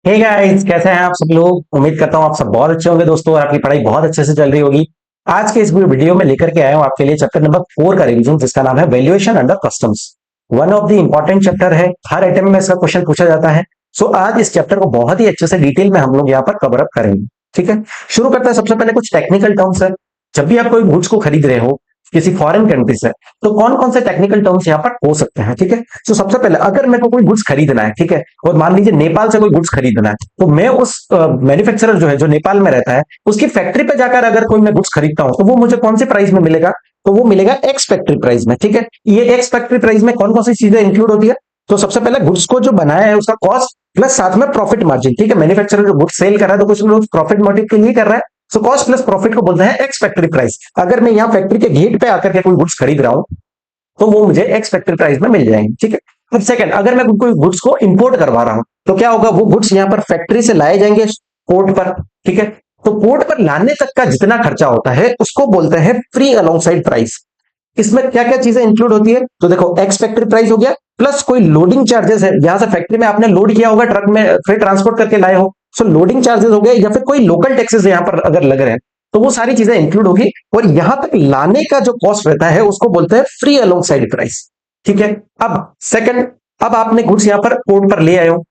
Hey guys, कैसे हैं आप सब लोग। उम्मीद करता हूँ आप सब बहुत अच्छे होंगे दोस्तों, और आपकी पढ़ाई बहुत अच्छे से चल रही होगी। आज के इस वीडियो में लेकर के आया हूँ आपके लिए चैप्टर नंबर 4 का रिवीजन, जिसका नाम है valuation under customs. One of the important chapter है, हर अटेम्प्ट में इसका क्वेश्चन पूछा जाता है। सो आज इस चैप्टर को बहुत ही अच्छे से डिटेल में हम लोग यहाँ पर कवर अप करेंगे। ठीक है, शुरू करते हैं। सबसे पहले कुछ टेक्निकल टर्म्स है। जब भी आप कोई गुड्स को खरीद रहे हो किसी फॉरेन कंट्री से, तो कौन कौन से टेक्निकल टर्म्स यहाँ पर हो सकते हैं। ठीक है, तो सबसे पहले अगर मेरे को कोई गुड्स खरीदना है, ठीक है, और मान लीजिए नेपाल से कोई गुड्स खरीदना है, तो मैं उस मैन्युफैक्चरर जो है, जो नेपाल में रहता है, उसकी फैक्ट्री पे जाकर अगर कोई मैं गुड्स खरीदता हूं, तो वो मुझे कौन से प्राइस में मिलेगा। तो वो मिलेगा एक्स फैक्ट्री प्राइस में। ठीक है, ये एक्स फैक्ट्री प्राइस में कौन कौन सी चीजें इंक्लूड होती है। तो सबसे पहले गुड्स को जो बनाया है उसका कॉस्ट प्लस साथ में प्रॉफिट मार्जिन। ठीक है, मैन्युफैक्चरर जो गुड्स सेल कर रहा है तो कुछ लोग प्रॉफिट मोटिव के लिए कर रहा है। सो कॉस्ट प्लस प्रॉफिट को बोलते हैं एक्स फैक्ट्री प्राइस। अगर मैं यहाँ फैक्ट्री के गेट पे आकर के कोई गुड्स खरीद रहा हूं, तो वो मुझे एक्स फैक्ट्री प्राइस में मिल जाएंगे। ठीक है, अब सेकंड, अगर मैं कोई गुड्स को इंपोर्ट करवा रहा हूं, तो क्या होगा, वो गुड्स यहाँ पर फैक्ट्री से लाए जाएंगे पोर्ट पर। ठीक है, तो पोर्ट पर लाने तक का जितना खर्चा होता है उसको बोलते हैं फ्री अलोंग साइड प्राइस। इसमें क्या क्या चीजें इंक्लूड होती है, तो देखो, एक्स फैक्ट्री प्राइस हो गया, प्लस कोई लोडिंग चार्जेस है, यहां से फैक्ट्री में आपने लोड किया होगा, ट्रक में फिर ट्रांसपोर्ट करके लाए हो, सो लोडिंग चार्जेस हो गए, या फिर कोई लोकल टैक्सेस यहाँ पर अगर लग रहे हैं, तो वो सारी चीजें इंक्लूड होगी। और यहां तक लाने का जो कॉस्ट रहता है उसको बोलते हैं फ्री अलोंग साइड प्राइस। ठीक है, अब सेकंड, अब आपने गुड्स यहां पर पोर्ट पर ले आए हो।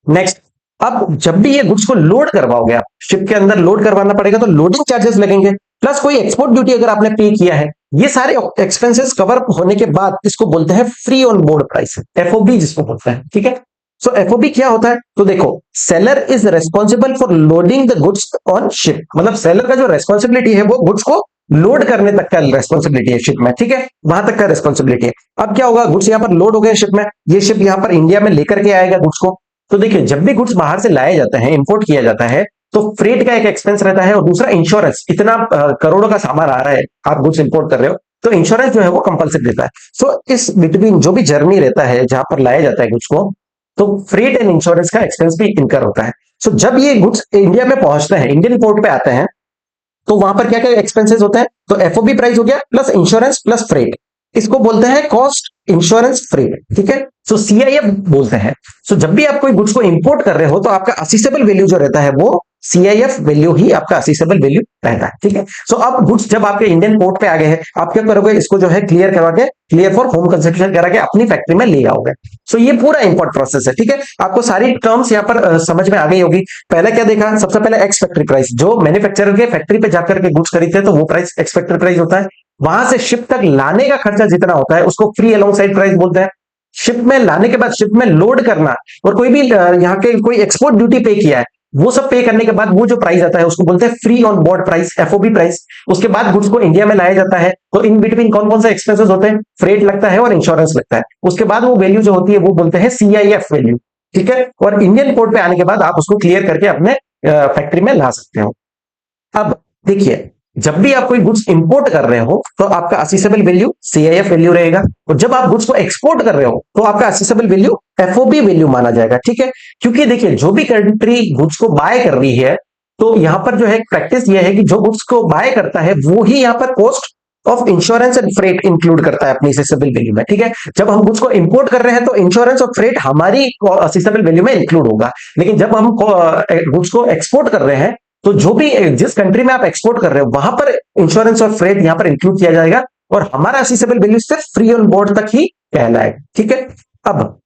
नेक्स्ट, अब जब भी ये गुड्स को लोड करवाओगे, आप शिप के अंदर लोड करवाना पड़ेगा, तो लोडिंग चार्जेस लगेंगे, प्लस कोई एक्सपोर्ट ड्यूटी अगर आपने पे किया है। ये सारे एक्सपेंसेस कवर होने के बाद इसको बोलते हैं free on board price, FOB जिसको बोलते हैं। ठीक है, सो एफओबी क्या होता है, तो देखो, seller is responsible for loading the goods on ship. मतलब सेलर का जो रेस्पॉन्सिबिलिटी है वो गुड्स को लोड करने तक का रेस्पॉन्सिबिलिटी है शिप में। ठीक है, वहां तक का रेस्पॉन्सिबिलिटी है। अब क्या होगा, गुड्स यहां पर लोड हो गए शिप में, ये शिप यहां पर इंडिया में लेकर के आएगा गुड्स को। तो देखिए, जब भी गुड्स बाहर से लाए जाते हैं, इंपोर्ट किया जाता है, तो फ्रेट का एक एक्सपेंस रहता है, और दूसरा इंश्योरेंस। इतना करोड़ों का सामान आ रहा है, आप गुड्स इंपोर्ट कर रहे हो, तो इंश्योरेंस जो है वो कंपलसरी देता है। सो इस बिटवीन जो भी जर्नी रहता है जहां पर लाया जाता है गुड्स को, तो फ्रेट एंड इंश्योरेंस का एक्सपेंस भी इनकर होता है। सो जब ये गुड्स इंडिया में पहुंचते हैं, इंडियन पोर्ट पे आते हैं, तो वहां पर क्या क्या एक्सपेंसेस होते हैं, तो एफओबी प्राइस हो गया, प्लस इंश्योरेंस प्लस फ्रेट। इसको बोलते हैं कॉस्ट इंश्योरेंस फ्रेट। ठीक है, सो सीआईएफ बोलते हैं। सो जब भी आप कोई गुड्स को इंपोर्ट कर रहे हो, तो आपका असेसेबल वैल्यू जो रहता है वो सीआईएफ वैल्यू ही आपका असेसेबल वैल्यू रहता है। ठीक है, सो अब गुड्स जब आपके इंडियन पोर्ट पे आ गए हैं, आप क्या करोगे, इसको जो है क्लियर करवा के, क्लियर फॉर होम कंजप्शन करा के अपनी फैक्ट्री में ले आओगे। सो ये पूरा इंपोर्ट प्रोसेस है। ठीक है, आपको सारी टर्म्स यहाँ पर समझ में आ गई होगी। पहले क्या देखा, सबसे पहले एक्स फैक्ट्री प्राइस, जो मैन्युफैक्चरर के फैक्ट्री पे जाकर के गुड्स खरीदते हैं, तो वो प्राइस एक्स फैक्ट्री प्राइस होता है। वहां से शिप तक लाने का खर्चा जितना होता है उसको फ्री अलोंग साइड प्राइस बोलते हैं। शिप में लाने के बाद शिप में लोड करना, और कोई भी यहाँ के कोई एक्सपोर्ट ड्यूटी पे किया है, वो सब पे करने के बाद वो जो प्राइस आता है उसको बोलते हैं free on board price, FOB price. उसके बाद गुड्स को इंडिया में लाया जाता है, तो इन बिटवीन कौन कौन से एक्सपेंसेस होते हैं, फ्रेट लगता है और इंश्योरेंस लगता है। उसके बाद वो वैल्यू जो होती है वो बोलते हैं सीआईएफ वैल्यू। ठीक है, और इंडियन पोर्ट पे आने के बाद आप उसको क्लियर करके अपने फैक्ट्री में ला सकते हो। अब देखिए, जब भी आप कोई गुड्स इंपोर्ट कर रहे हो, तो आपका असेसेबल वैल्यू सीआईएफ वैल्यू रहेगा, और जब आप गुड्स को एक्सपोर्ट कर रहे हो, तो आपका असेसेबल वैल्यू एफओबी वैल्यू माना जाएगा। ठीक है, क्योंकि देखिए, जो भी कंट्री गुड्स को बाय कर रही है, तो यहां पर जो है प्रैक्टिस ये है कि जो गुड्स को बाय करता है वो ही यहां पर cost of insurance and freight include करता है अपनी असेसेबल वैल्यू में। ठीक है, जब हम गुड्स को इंपोर्ट कर रहे हैं, तो इंश्योरेंस और फ्रेट हमारी असेसेबल वैल्यू में इंक्लूड होगा। लेकिन जब हम गुड्स को एक्सपोर्ट कर रहे हैं, तो जो भी जिस कंट्री में आप एक्सपोर्ट कर रहे हो, वहां पर इंश्योरेंस और फ्रेट यहां पर इंक्लूड किया जाएगा, और हमारा असेसेबल वैल्यू सिर्फ फ्री ऑन बोर्ड तक ही कहलाएगा। ठीक है, अब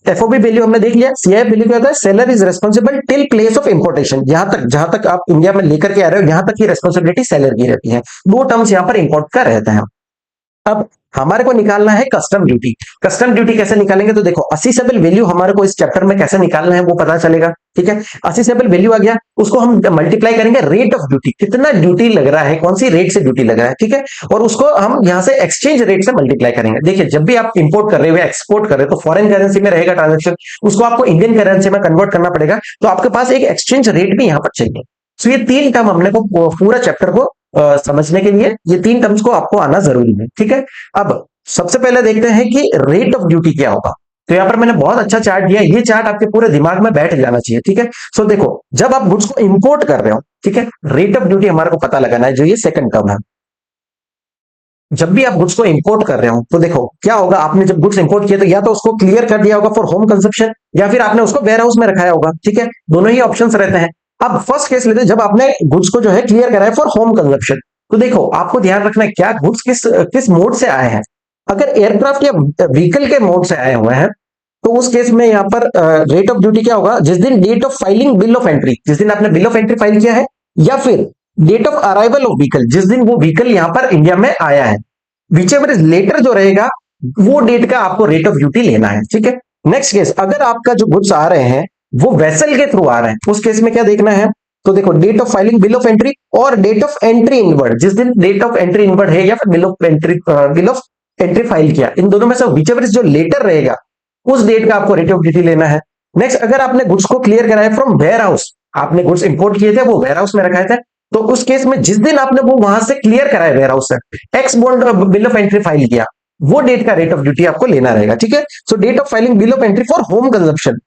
एफओबी वैल्यू हमने देख लिया। सीआईएफ वैल्यू क्या होता है, seller is responsible till place of importation. यहां तक, जहां तक आप इंडिया में लेकर के आ रहे हो, यहां तक की रेस्पॉन्सिबिलिटी सेलर की रहती है। दो टर्म्स यहां पर इंपोर्ट का रहता है। अब हमारे को निकालना है कस्टम ड्यूटी। कस्टम ड्यूटी कैसे निकालेंगे, तो देखो, असेसेबल वैल्यू हमारे को इस चैप्टर में कैसे निकालना है वो पता चलेगा। ठीक है, असेसेबल वैल्यू आ गया, उसको हम मल्टीप्लाई करेंगे रेट ऑफ ड्यूटी, कितना ड्यूटी लग रहा है, कौन सी रेट से ड्यूटी लग रहा है। ठीक है, और उसको हम यहां से एक्सचेंज रेट से मल्टीप्लाई करेंगे। देखिए, जब भी आप इंपोर्ट कर रहे हो या एक्सपोर्ट कर रहे हो, तो फॉरेन करेंसी में रहेगा ट्रांजेक्शन, उसको आपको इंडियन करेंसी में कन्वर्ट करना पड़ेगा, तो आपके पास एक एक्सचेंज रेट भी यहां पर चाहिए। तो ये तीन टर्म हमने को पूरा चैप्टर को समझने के लिए, ये तीन टर्म्स को आपको आना जरूरी है। ठीक है, अब सबसे पहले देखते हैं कि रेट ऑफ ड्यूटी क्या होगा। तो यहां पर मैंने बहुत अच्छा चार्ट दिया, ये चार्ट आपके पूरे दिमाग में बैठ जाना चाहिए। ठीक है, सो देखो, जब आप गुड्स को इंपोर्ट कर रहे हो, ठीक है, रेट ऑफ ड्यूटी हमारे को पता लगाना है, जो ये सेकंड टर्म है। जब भी आप गुड्स को इंपोर्ट कर रहे हो तो देखो क्या होगा, आपने जब गुड्स इंपोर्ट किया तो या तो उसको क्लियर कर दिया होगा फॉर होम कंजप्शन, या फिर आपने उसको वेयर हाउस में रखाया होगा। ठीक है, दोनों ही ऑप्शंस रहते हैं। अब फर्स्ट केस लेते हैं, जब आपने गुड्स को जो है क्लियर करा है फॉर होम कंजप्शन, तो देखो आपको ध्यान रखना है क्या गुड्स किस किस मोड से आए हैं। अगर एयरक्राफ्ट या व्हीकल के मोड से आए हुए हैं तो उस केस में यहाँ पर रेट ऑफ ड्यूटी क्या होगा, जिस दिन date of filing bill of entry, जिस दिन आपने बिल ऑफ एंट्री फाइल किया है, या फिर date of arrival of vehicle, जिस दिन वो व्हीकल यहाँ पर इंडिया में आया है, विच एवर इज लेटर जो रहेगा वो डेट का आपको रेट ऑफ ड्यूटी लेना है। ठीक है, नेक्स्ट केस, अगर आपका जो गुड्स आ रहे हैं वो वेसल के थ्रू आ रहे हैं, उस केस में क्या देखना है, तो देखो date of filing bill of entry और डेट ऑफ एंट्री इनवर्ड, जिस दिन डेट ऑफ एंट्री इनवर्ड है या फिर बिल ऑफ एंट्री फाइल किया, इन दोनों में से विच एवर इज जो लेटर रहेगा उस डेट का आपको रेट ऑफ ड्यूटी लेना है। नेक्स्ट, अगर आपने गुड्स को क्लियर कराया फ्रॉम वेयर हाउस, आपने गुड्स इंपोर्ट किए थे वो वेयर हाउस में रखाए थे, तो उस केस में जिस दिन आपने वो वहां से क्लियर कराया वेयर हाउस से, x bond bill of entry file किया, वो डेट का रेट ऑफ ड्यूटी आपको लेना रहेगा। ठीक है, so date of filing bill of entry for home consumption,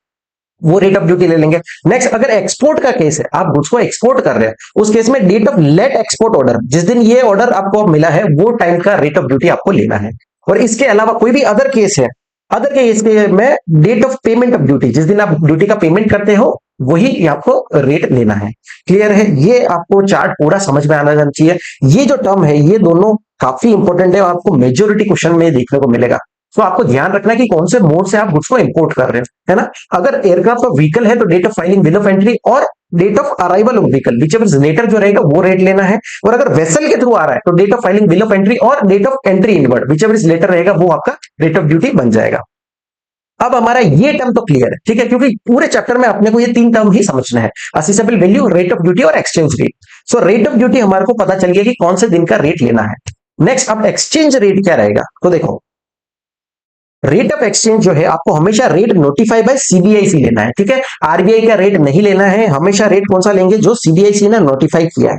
वो रेट ऑफ ड्यूटी ले लेंगे। नेक्स्ट, अगर एक्सपोर्ट का केस है, आप गुड्स को एक्सपोर्ट कर रहे हैं, उस केस में date of let export order, जिस दिन ये ऑर्डर आपको मिला है वो टाइम का रेट ऑफ ड्यूटी आपको लेना है। और इसके अलावा कोई भी अदर केस है, अदर केस में date of payment of duty, जिस दिन आप ड्यूटी का पेमेंट करते हो वही आपको रेट लेना है। क्लियर है, ये आपको चार्ट पूरा समझ में आना चाहिए। ये जो टर्म है ये दोनों काफी इंपॉर्टेंट है, आपको मेजोरिटी क्वेश्चन में देखने को मिलेगा। तो आपको ध्यान रखना है कि कौन से मोड से आप गुड्स को इंपोर्ट कर रहे हो, है ना। अगर एयरक्राफ्ट और व्हीकल है तो date of filing bill of entry और date of arrival of vehicle, whichever later जो रहेगा वो रेट लेना है। और अगर वेसल के थ्रू आ रहा है तो date of filing bill of entry और date of entry inward, whichever later रहेगा वो आपका रेट ऑफ ड्यूटी बन जाएगा। अब हमारा ये टर्म तो क्लियर है, ठीक है, क्योंकि पूरे चैप्टर में अपने को ये तीन टर्म ही समझना है, assessable value, rate of duty और exchange rate. So rate of duty हमारे को पता चल गया कि कौन से दिन का रेट लेना है। नेक्स्ट, अब एक्सचेंज रेट क्या रहेगा, तो देखो रेट ऑफ एक्सचेंज जो है आपको हमेशा रेट नोटिफाई बाय सीबीआईसी लेना है। ठीक है, आरबीआई का रेट नहीं लेना है, हमेशा रेट कौन सा लेंगे, जो सीबीआईसी ने नोटिफाई किया है।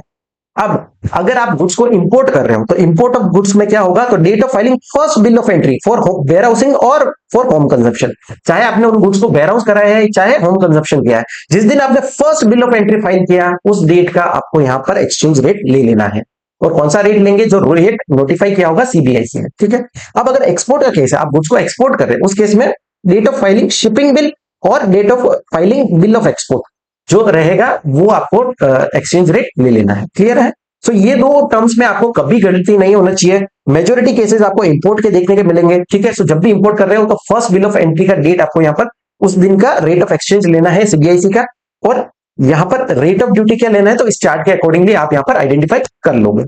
अब अगर आप गुड्स को इंपोर्ट कर रहे हो तो इंपोर्ट ऑफ गुड्स में क्या होगा, तो date of filing first bill of entry for warehousing और फॉर होम कंजप्शन, चाहे आपने उन गुड्स को वेयर हाउस कराया है चाहे होम कंजप्शन किया है, जिस दिन आपने first bill of entry file किया उस डेट का आपको यहां पर एक्सचेंज रेट ले लेना है। और कौन सा रेट लेंगे, जो रेट नोटिफाई किया होगा सीबीआईसी ने। ठीक है, अब अगर एक्सपोर्ट का केस है, आप गुड्स को एक्सपोर्ट कर रहे हैं, उस केस में date of filing shipping bill और date of filing bill of export जो रहेगा वो आपको एक्सचेंज रेट ले लेना है। क्लियर है, सो ये दो टर्म्स में आपको कभी गलती नहीं होना चाहिए। मेजोरिटी केसेस आपको इंपोर्ट के देखने के मिलेंगे। ठीक है, सो जब भी इंपोर्ट कर रहे हो तो फर्स्ट बिल ऑफ एंट्री का डेट आपको यहाँ पर उस दिन का रेट ऑफ एक्सचेंज लेना है सीबीआईसी का, और यहां पर रेट ऑफ ड्यूटी क्या लेना है, तो इस चार्ट के अकॉर्डिंगली आप यहां पर आइडेंटिफाई कर लोगे।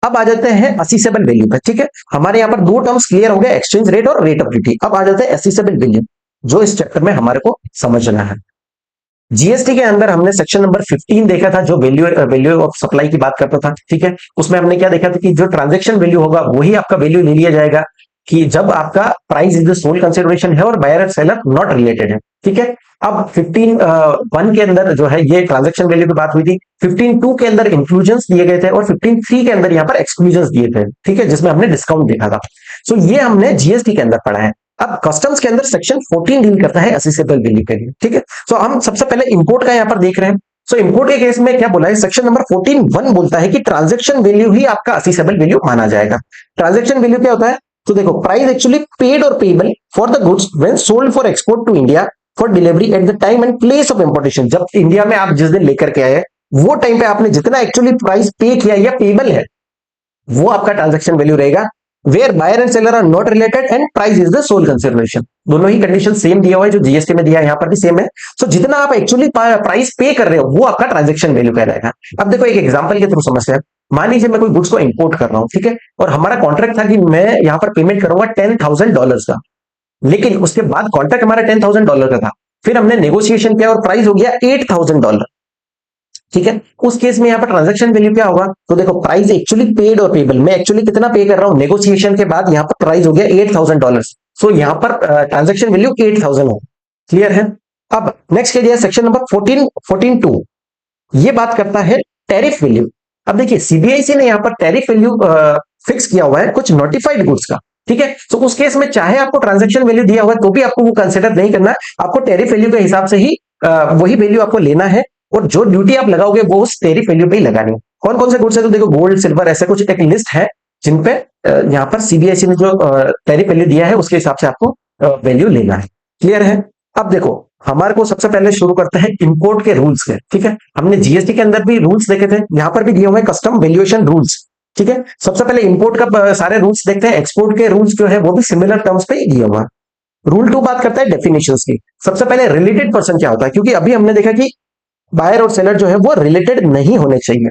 अब आ जाते हैं असीसेबल वैल्यू पर। ठीक है, हमारे यहां पर दो टर्म्स क्लियर हो गए, एक्सचेंज रेट और रेट ऑफ ड्यूटी। अब आ जाते हैं असीसेबल वैल्यू, जो इस चैप्टर में हमारे को समझना है। जीएसटी के अंदर हमने सेक्शन नंबर 15 देखा था, जो वैल्यू ऑफ सप्लाई की बात करता था। ठीक है, उसमें हमने क्या देखा था कि जो ट्रांजैक्शन वैल्यू होगा वही आपका वैल्यू ले लिया जाएगा, कि जब आपका price is the sole consideration है और buyer and seller not related है। ठीक है, अब 15(1) के अंदर जो है ये ट्रांजैक्शन वैल्यू की बात हुई थी, 15(2) के अंदर इंक्लूजन्स दिए गए थे और 15(3) के अंदर यहाँ पर एक्सक्लूजन्स दिए थे। ठीक है, जिसमें हमने डिस्काउंट देखा था। सो ये हमने जीएसटी के अंदर पढ़ा है। अब कस्टम्स के अंदर सेक्शन 14 डील करता है असेसेबल वैल्यू के लिए। ठीक है, सो हम सबसे पहले इंपोर्ट का यहाँ पर देख रहे हैं। सो इंपोर्ट के केस में क्या बोला है, सेक्शन नंबर 14(1) बोलता है कि ट्रांजैक्शन वैल्यू ही आपका असेसेबल वैल्यू माना जाएगा। ट्रांजैक्शन वैल्यू क्या होता है, तो देखो प्राइस एक्चुअली पेड और payable for the goods when sold for export to India for delivery at the time and place of importation. जब इंडिया में आप जिस दिन लेकर के आए वो टाइम पे आपने जितना एक्चुअली प्राइस पे किया या पेबल है वो आपका ट्रांजैक्शन वैल्यू रहेगा। Where buyer and seller are not related and price is the sole consideration. दोनों ही कंडीशन सेम दिया हुआ है, जो जीएसटी में दिया है यहाँ पर भी सेम है। सो जितना आप एक्चुअली प्राइस पे कर रहे हो वो आपका ट्रांजैक्शन वैल्यू कहलाएगा। अब देखो एक एग्जांपल के थ्रू समस्या है। मान लीजिए मैं कोई गुड्स को इंपोर्ट कर रहा हूं, ठीक है, और हमारा कॉन्ट्रैक्ट था कि मैं यहां पर पेमेंट करूंगा $10,000 का, लेकिन उसके बाद कॉन्ट्रैक्ट हमारा $10,000 का था, फिर हमने नेगोशिएशन किया और प्राइस हो गया $8,000। ठीक है, उस केस में यहाँ पर ट्रांजैक्शन वैल्यू क्या होगा, तो देखो प्राइस एक्चुअली पेड और पेबल, मैं एक्चुअली कितना पे कर रहा हूं नेगोशिएशन के बाद, यहाँ पर प्राइस हो गया $8,000। सो यहाँ पर ट्रांजैक्शन वैल्यू 8,000 हो। क्लियर है, अब नेक्स्ट कह दिया सेक्शन नंबर 14(2), ये बात करता है टैरिफ वैल्यू। अब देखिए सीबीआईसी ने यहाँ पर टैरिफ वैल्यू फिक्स किया हुआ है कुछ नोटिफाइड गुड्स का। ठीक है, तो उस केस में चाहे आपको ट्रांजैक्शन वैल्यू दिया हुआ है तो भी आपको वो कंसिडर नहीं करना, आपको टैरिफ वैल्यू के हिसाब से ही वही वैल्यू आपको लेना है, और जो ड्यूटी आप लगाओगे वो उस टैरिफ वैल्यू पे ही लगानी है। कौन कौन से गुड्स है, तो देखो गोल्ड सिल्वर ऐसे कुछ एक लिस्ट है, जिन पे यहाँ पर सीबीएसई ने जो टैरिफ वैल्यू दिया है उसके हिसाब से आपको वैल्यू लेना है। क्लियर है? अब देखो, हमारे को सबसे पहले शुरू करते हैं इंपोर्ट के रूल्स के। ठीक है, हमने जीएसटी के अंदर भी रूल्स देखे थे, यहाँ पर भी दिए हुए कस्टम वैल्यूएशन रूल्स। ठीक है, सबसे पहले इंपोर्ट का सारे रूल्स देखते हैं। एक्सपोर्ट के रूल्स जो है वो भी सिमिलर टर्म्स पे ही दिए हुआ है। रूल 2 बात करता है डेफिनेशंस की। सबसे पहले रिलेटेड पर्सन क्या होता है, क्योंकि अभी हमने देखा कि बायर और सेलर जो है वो रिलेटेड नहीं होने चाहिए।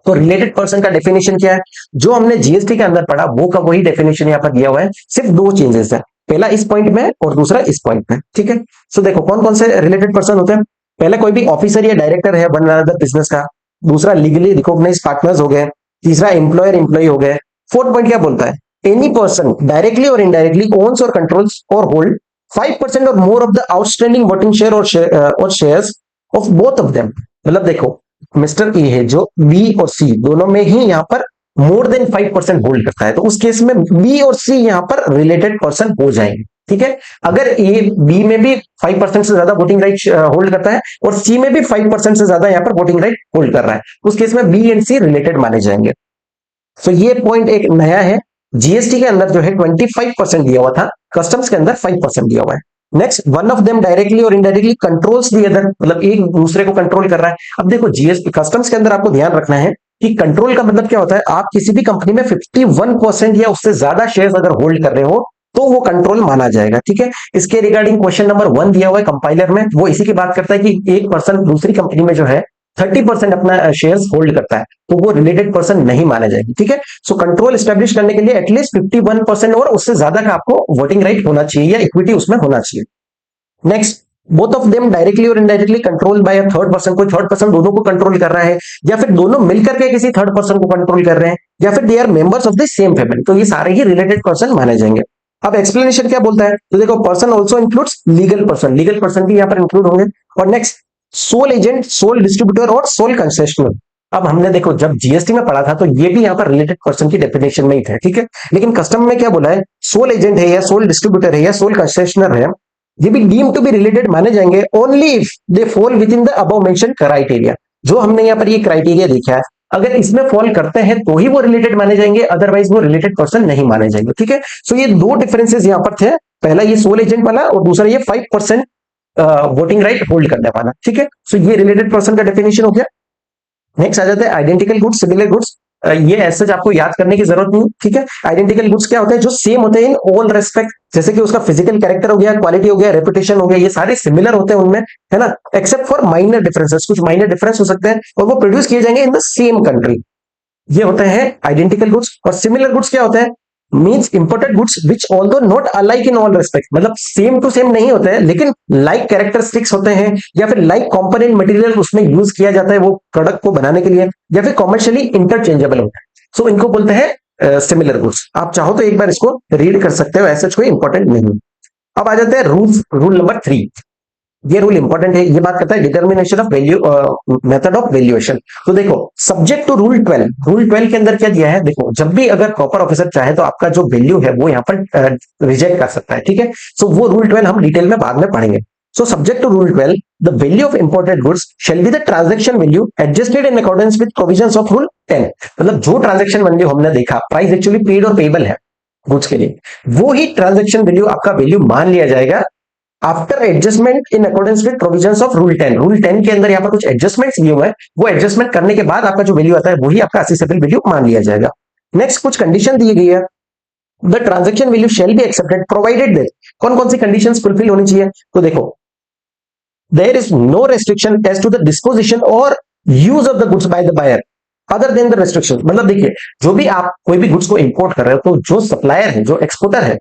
तो रिलेटेड पर्सन का डेफिनेशन क्या है, जो हमने जीएसटी के अंदर पढ़ा वो का वही डेफिनेशन यहाँ पर दिया हुआ है। सिर्फ दो चेंजेस है, पहला इस पॉइंट में और दूसरा इस पॉइंट में। ठीक है, सो देखो कौन कौन से रिलेटेड पर्सन होते हैं। पहले कोई भी ऑफिसर या डायरेक्टर है वन अनदर बिजनेस का। दूसरा लीगली रिकॉग्नाइज पार्टनर्स हो गए। तीसरा एम्प्लॉयर एम्प्लॉय हो गए। फोर्थ पॉइंट क्या बोलता है, एनी पर्सन डायरेक्टली और इनडायरेक्टली ओन्स और कंट्रोल्स और होल्ड 5% और more of the outstanding voting share और shares of both of them. मतलब देखो, मिस्टर ए है जो बी और सी दोनों में ही यहाँ पर मोर देन 5% होल्ड करता है, तो उस केस में बी और सी यहाँ पर रिलेटेड पर्सन हो जाएंगे। ठीक है, अगर ए बी में भी 5% से ज्यादा वोटिंग राइट होल्ड करता है और सी में भी 5% से ज्यादा यहाँ पर वोटिंग राइट होल्ड कर रहा है, उस केस में बी एंड सी रिलेटेड माने जाएंगे। तो ये पॉइंट एक नया है। जीएसटी के अंदर जो है 25% दिया हुआ था, कस्टम्स के अंदर 5% दिया हुआ है। Next, one of them directly और इनडायरेक्टली कंट्रोल्स द अदर, मतलब एक दूसरे को कंट्रोल कर रहा है। अब देखो जीएसटी कस्टम्स के अंदर आपको ध्यान रखना है कि कंट्रोल का मतलब क्या होता है, आप किसी भी कंपनी में 51% या उससे ज्यादा शेयर्स अगर होल्ड कर रहे हो तो वो कंट्रोल माना जाएगा। ठीक है, इसके रिगार्डिंग क्वेश्चन नंबर 1 दिया हुआ है कंपाइलर में, वो इसी की बात करता है कि एक पर्सन दूसरी कंपनी में जो है 30% अपना शेयर्स होल्ड करता है तो वो रिलेटेड पर्सन नहीं माना जाएगी। ठीक है, सो कंट्रोल एस्टेब्लिश करने के लिए एटलीस्ट 51% और उससे ज्यादा का आपको वोटिंग राइट होना चाहिए या इक्विटी उसमें होना चाहिए। Next, both of them directly और indirectly control by a third person, कोई थर्ड पर्सन दोनों को कंट्रोल कर रहा है या फिर दोनों मिलकर के किसी थर्ड पर्सन को कंट्रोल कर रहे हैं या फिर they are members of the same family, तो ये सारे ही रिलेटेड पर्सन माने जाएंगे। अब एक्सप्लेनेशन क्या बोलता है, तो देखो person also includes legal person, legal person भी यहाँ पर इंक्लूड होंगे। और next, sole agent, sole distributor और सोल कंसेशनर। अब हमने देखो जब जीएसटी में पढ़ा था तो ये भी यहाँ पर रिलेटेड पर्सन की डेफिनेशन में ही था। ठीक है, लेकिन कस्टम में क्या बोला है, सोल एजेंट है या सोल डिस्ट्रीब्यूटर है या सोल कंसेशनर है, ये भी डीम टू बी रिलेटेड माने जाएंगे only if they fall with in the above mention criteria. जो हमने यहाँ पर ये क्राइटेरिया देखा है, अगर इसमें फॉल करते हैं तो ही वो रिलेटेड माने जाएंगे, अदरवाइज वो रिलेटेड पर्सन नहीं माने जाएंगे। ठीक है, सो ये दो डिफरेंसेस यहाँ पर थे, पहला ये सोल एजेंट वाला और दूसरा ये 5% वोटिंग राइट होल्ड करने वाला। ठीक है, सो ये रिलेटेड पर्सन का डेफिनेशन हो गया। नेक्स्ट आ जाता है आइडेंटिकल गुड्स, सिमिलर गुड्स। ये ऐसे आपको याद करने की जरूरत नहीं। ठीक है, आइडेंटिकल गुड्स क्या होता है, जो सेम होते हैं इन ऑल रेस्पेक्ट, जैसे कि उसका फिजिकल कैरेक्टर हो गया, क्वालिटी हो गया, रेपुटेशन हो गया, ये सारे सिमिलर होते हैं उनमें, है ना, एक्सेप्ट फॉर माइनर डिफरेंसेस, कुछ माइनर डिफरेंस हो सकते हैं और वो प्रोड्यूस किए जाएंगे इन द सेम कंट्री। ये होते हैं आइडेंटिकल गुड्स। और सिमिलर गुड्स क्या होते हैं, means imported goods which although not alike in all respect, मतलब सेम टू सेम नहीं होते हैं लेकिन लाइक कैरेक्टरिस्टिक्स होते हैं या फिर लाइक कंपोनेंट मटेरियल उसमें यूज किया जाता है वो प्रोडक्ट को बनाने के लिए, या फिर कॉमर्शियली इंटरचेंजेबल होता है, सो इनको बोलते हैं सिमिलर गुड्स। आप चाहो तो एक बार इसको रीड कर सकते हो, ऐसा कोई इंपॉर्टेंट नहीं। अब आ जाते हैं रूल नंबर 3। ये रूल इंपॉर्टेंट है, ये बात करता है determination of value, method of valuation. तो देखो सब्जेक्ट टू रूल 12, रूल 12 के अंदर क्या दिया है, देखो जब भी अगर प्रॉपर ऑफिसर चाहे तो आपका जो वैल्यू है वो यहाँ पर रिजेक्ट कर सकता है। ठीक है, सो वो रूल 12 हम डिटेल में बाद में पढ़ेंगे। So subject to rule 12, the value of imported goods shall be the transaction value adjusted in accordance with provisions of rule 10। मतलब जो ट्रांजैक्शन वैल्यू हमने देखा, प्राइस एक्चुअली पेड और पेबल है गुड्स के लिए, वो ही ट्रांजैक्शन वैल्यू आपका वैल्यू मान लिया जाएगा after adjustment in accordance with provisions of rule 10। Rule 10 के अंदर यहाँ पर कुछ एडजस्टमेंट्स दिए हुए हैं, वो एडजस्टमेंट करने के बाद आपका जो वैल्यू आता है वही आपका असेसेबल वैल्यू मान लिया जाएगा। नेक्स्ट, कुछ कंडीशन दी गई है, the transaction value shall be accepted provided that, कौन कौन सी कंडीशंस फुलफिल होनी चाहिए, तो देखो there is no restriction as to the disposition और use of the goods by the buyer other than the restriction. मतलब देखिए जो भी आप कोई भी गुड्स को इंपोर्ट कर रहे हो तो जो सप्लायर है, जो एक्सपोर्टर है,